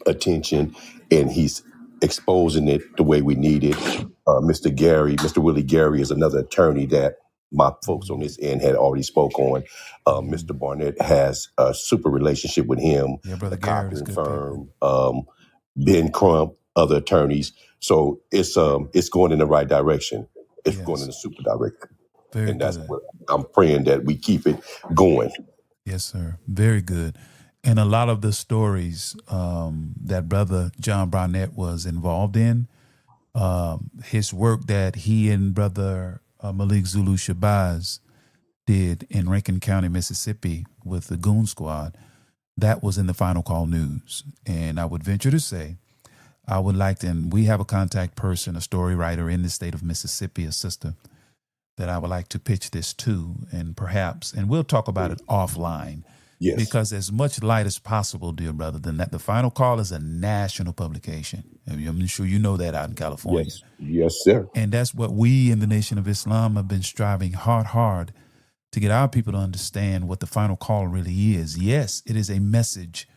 attention, and he's exposing it the way we need it. Mr. Willie Gary is another attorney that my folks on this end had already spoke on. Mr. Barnett has a super relationship with him, the Cochran firm, Ben Crump, other attorneys. So it's going in the right direction. It's going in the super direction. And that's what I'm praying that we keep it going. Yes, sir. Very good. And a lot of the stories that Brother John Barnett was involved in, his work that he and Brother Malik Zulu Shabazz did in Rankin County, Mississippi with the Goon Squad, that was in the Final Call News. And I would venture to say, I would like to, and we have a contact person, a story writer in the state of Mississippi, a sister, that I would like to pitch this to, and perhaps, and we'll talk about it offline. Yes. Because as much light as possible, dear brother, then that the Final Call is a national publication. I'm sure you know that out in California. Yes, sir. And that's what we in the Nation of Islam have been striving hard to get our people to understand what the Final Call really is. Yes, it is a message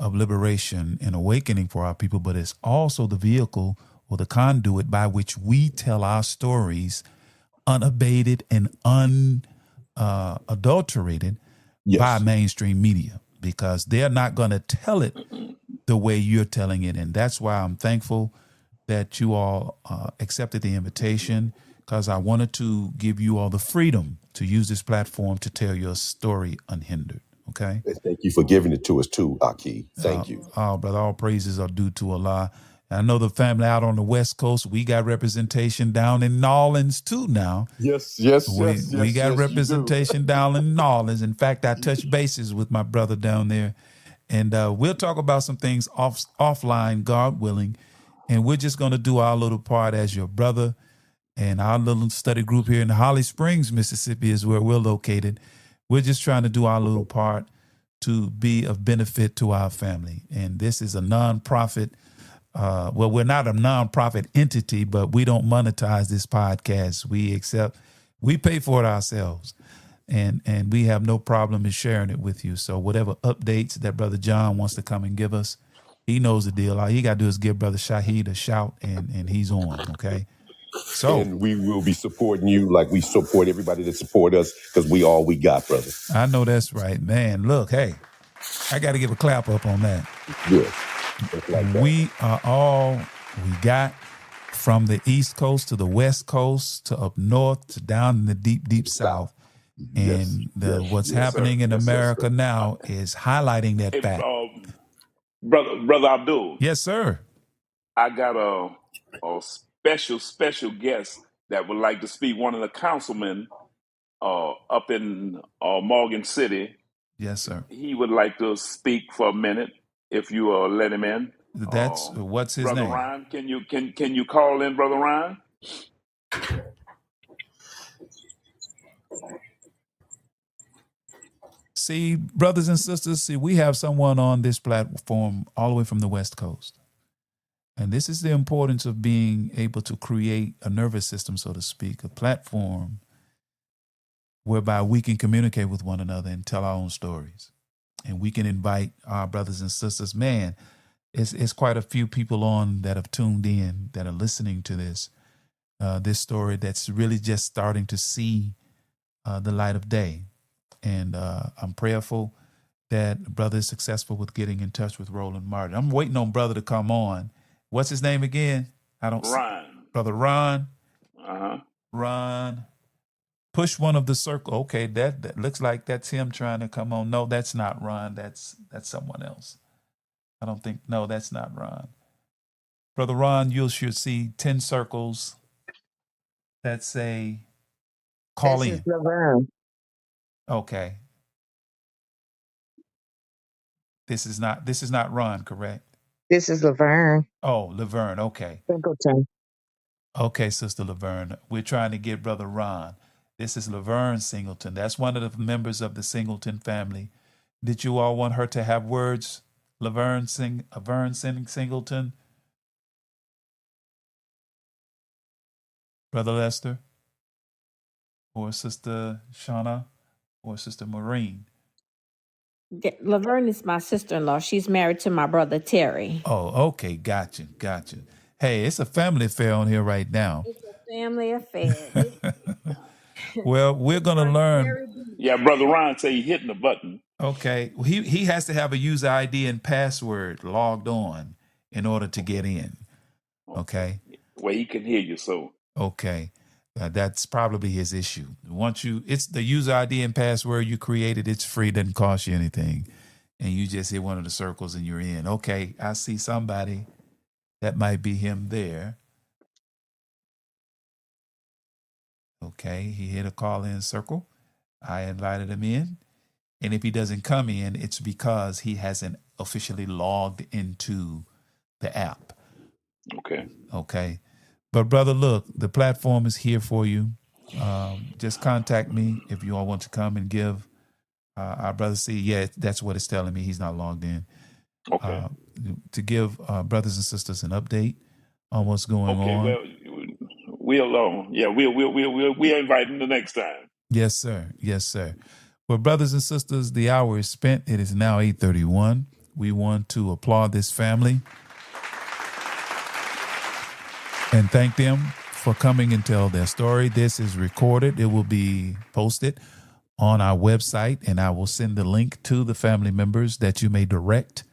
of liberation and awakening for our people, but it's also the vehicle or the conduit by which we tell our stories unabated and unadulterated by mainstream media, because they're not going to tell it the way you're telling it. And that's why I'm thankful that you all accepted the invitation, because I wanted to give you all the freedom to use this platform to tell your story unhindered. Okay. Thank you for giving it to us too, Aki. Thank you. Oh, brother, all praises are due to Allah. I know the family out on the West Coast, we got representation down in New Orleans too now. Yes. We got representation down in New Orleans. In fact, I touched bases with my brother down there. And we'll talk about some things offline, God willing. And we're just going to do our little part as your brother. And our little study group here in Holly Springs, Mississippi is where we're located. We're just trying to do our little part to be of benefit to our family. And this is a nonprofit. Well, we're not a nonprofit entity, but we don't monetize this podcast. We pay for it ourselves. And we have no problem in sharing it with you. So whatever updates that Brother John wants to come and give us, he knows the deal. All he got to do is give Brother Shaheed a shout, and he's on, okay? So, and we will be supporting you like we support everybody that support us, because we all we got, brother. I know that's right, man. Look, hey, I got to give a clap up on that. Good. Like we are all we got, from the East Coast to the West Coast to up north to down in the deep South. And what's happening in America now is highlighting that fact. Brother Abdul. Yes, sir. I got a special guest that would like to speak. One of the councilmen up in Morgan City. Yes, sir. He would like to speak for a minute, if you let him in. That's what's his Brother name? Ryan, can you call in, Brother Ryan? See, brothers and sisters, we have someone on this platform all the way from the West Coast. And this is the importance of being able to create a nervous system, so to speak, a platform whereby we can communicate with one another and tell our own stories. And we can invite our brothers and sisters. Man, it's quite a few people on that have tuned in, that are listening to this story that's really just starting to see the light of day. And I'm prayerful that brother is successful with getting in touch with Roland Martin. I'm waiting on brother to come on. What's his name again? Ron. Brother Ron. Uh-huh. Ron. Push one of the circle. Okay, that looks like that's him trying to come on. No, that's not Ron. That's someone else. I don't think. No, that's not Ron. Brother Ron, you should see 10 circles that say call This is in. Laverne. Okay. This is not Ron, correct? This is Laverne. Oh, Laverne. Okay. Singleton. Okay, Sister Laverne. We're trying to get Brother Ron. This is Laverne Singleton. That's one of the members of the Singleton family. Did you all want her to have words? Laverne Singleton? Brother Lester? Or Sister Shauna? Or Sister Maureen? Laverne is my sister-in-law. She's married to my brother Terry. Oh, okay. Gotcha. Hey, it's a family affair on here right now. It's a family affair. Well, we're going to learn. Yeah, Brother Ron say he hitting the button. Okay. He has to have a user ID and password logged on in order to get in. Okay. Well, he can hear you, so. Okay. That's probably his issue. It's the user ID and password you created. It's free, doesn't cost you anything. And you just hit one of the circles and you're in. Okay. I see somebody. That might be him there. Okay. He hit a call in circle. I invited him in. And if he doesn't come in, it's because he hasn't officially logged into the app. Okay. But brother, look, the platform is here for you. Just contact me if you all want to come and give our brother see. Yeah, that's what it's telling me. He's not logged in. Okay. To give brothers and sisters an update on what's going on. Well, we'll invite him the next time. Yes, sir. Well, brothers and sisters, the hour is spent. It is now 8:31. We want to applaud this family and thank them for coming and tell their story. This is recorded. It will be posted on our website, and I will send the link to the family members that you may direct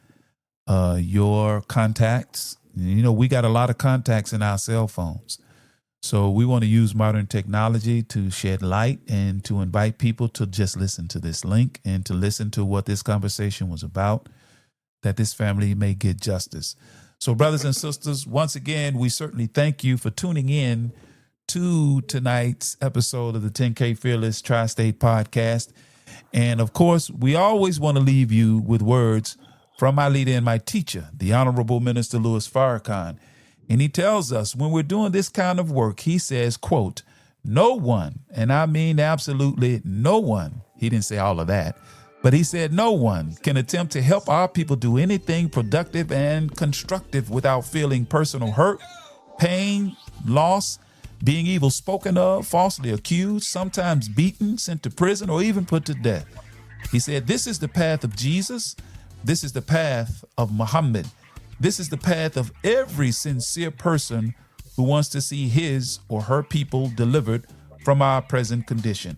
your contacts. You know, we got a lot of contacts in our cell phones. So we want to use modern technology to shed light and to invite people to just listen to this link and to listen to what this conversation was about, that this family may get justice. So brothers and sisters, once again, we certainly thank you for tuning in to tonight's episode of the 10K Fearless Tri-State Podcast. And of course, we always want to leave you with words from my leader and my teacher, the Honorable Minister Louis Farrakhan. And he tells us when we're doing this kind of work, he says, quote, no one, and I mean absolutely no one, he didn't say all of that, but he said no one can attempt to help our people do anything productive and constructive without feeling personal hurt, pain, loss, being evil spoken of, falsely accused, sometimes beaten, sent to prison, or even put to death. He said, this is the path of Jesus. This is the path of Muhammad. This is the path of every sincere person who wants to see his or her people delivered from our present condition.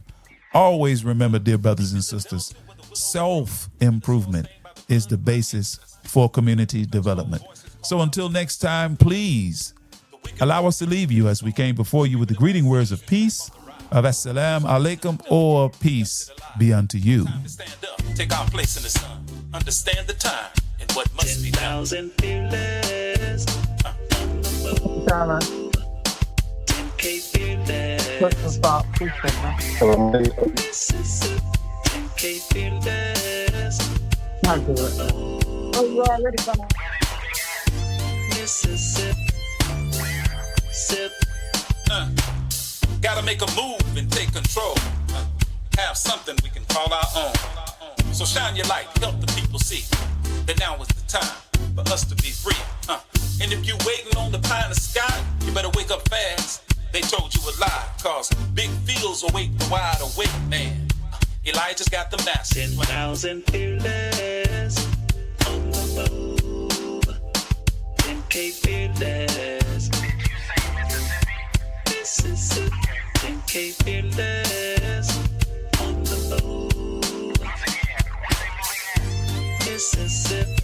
Always remember, dear brothers and sisters, self-improvement is the basis for community development. So until next time, please allow us to leave you as we came before you with the greeting words of peace, of assalamu alaikum, or peace be unto you. Take our place in the sun. Understand the time and what must be done. 10,000 fearless. 10K fearless. Put the stop. Please take Mississippi. 10K fearless. Not good. Oh, you already gone. Mississippi. Sip. Gotta make a move and take control. Have something we can call our own. So shine your light, help the people see that now is the time for us to be free. And if you waiting on the pie in the sky, you better wake up fast. They told you a lie, cause big fields await the wide awake man. Elijah's got the master. 10,000 fearless on the move. 10K fearless. Mississippi. 10K fearless on the move. Mississippi.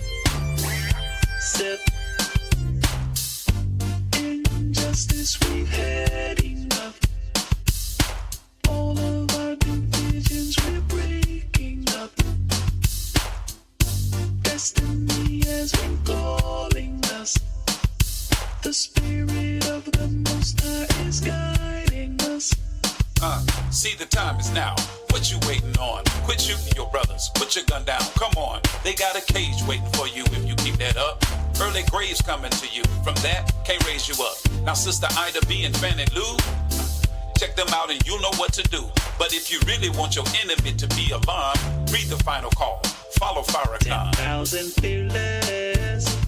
Sip. Injustice, we've had enough. All of our divisions we're breaking up. Destiny has been calling us. The Spirit of the Most High is guiding us. See, the time is now. What you waiting on? Quit shooting your brothers. Put your gun down. Come on. They got a cage waiting for you if you keep that up. Early graves coming to you. From that, can't raise you up. Now, Sister Ida B and Fannie Lou, check them out and you'll know what to do. But if you really want your enemy to be alarmed, read the final call. Follow Farrakhan. 10,000 fearless.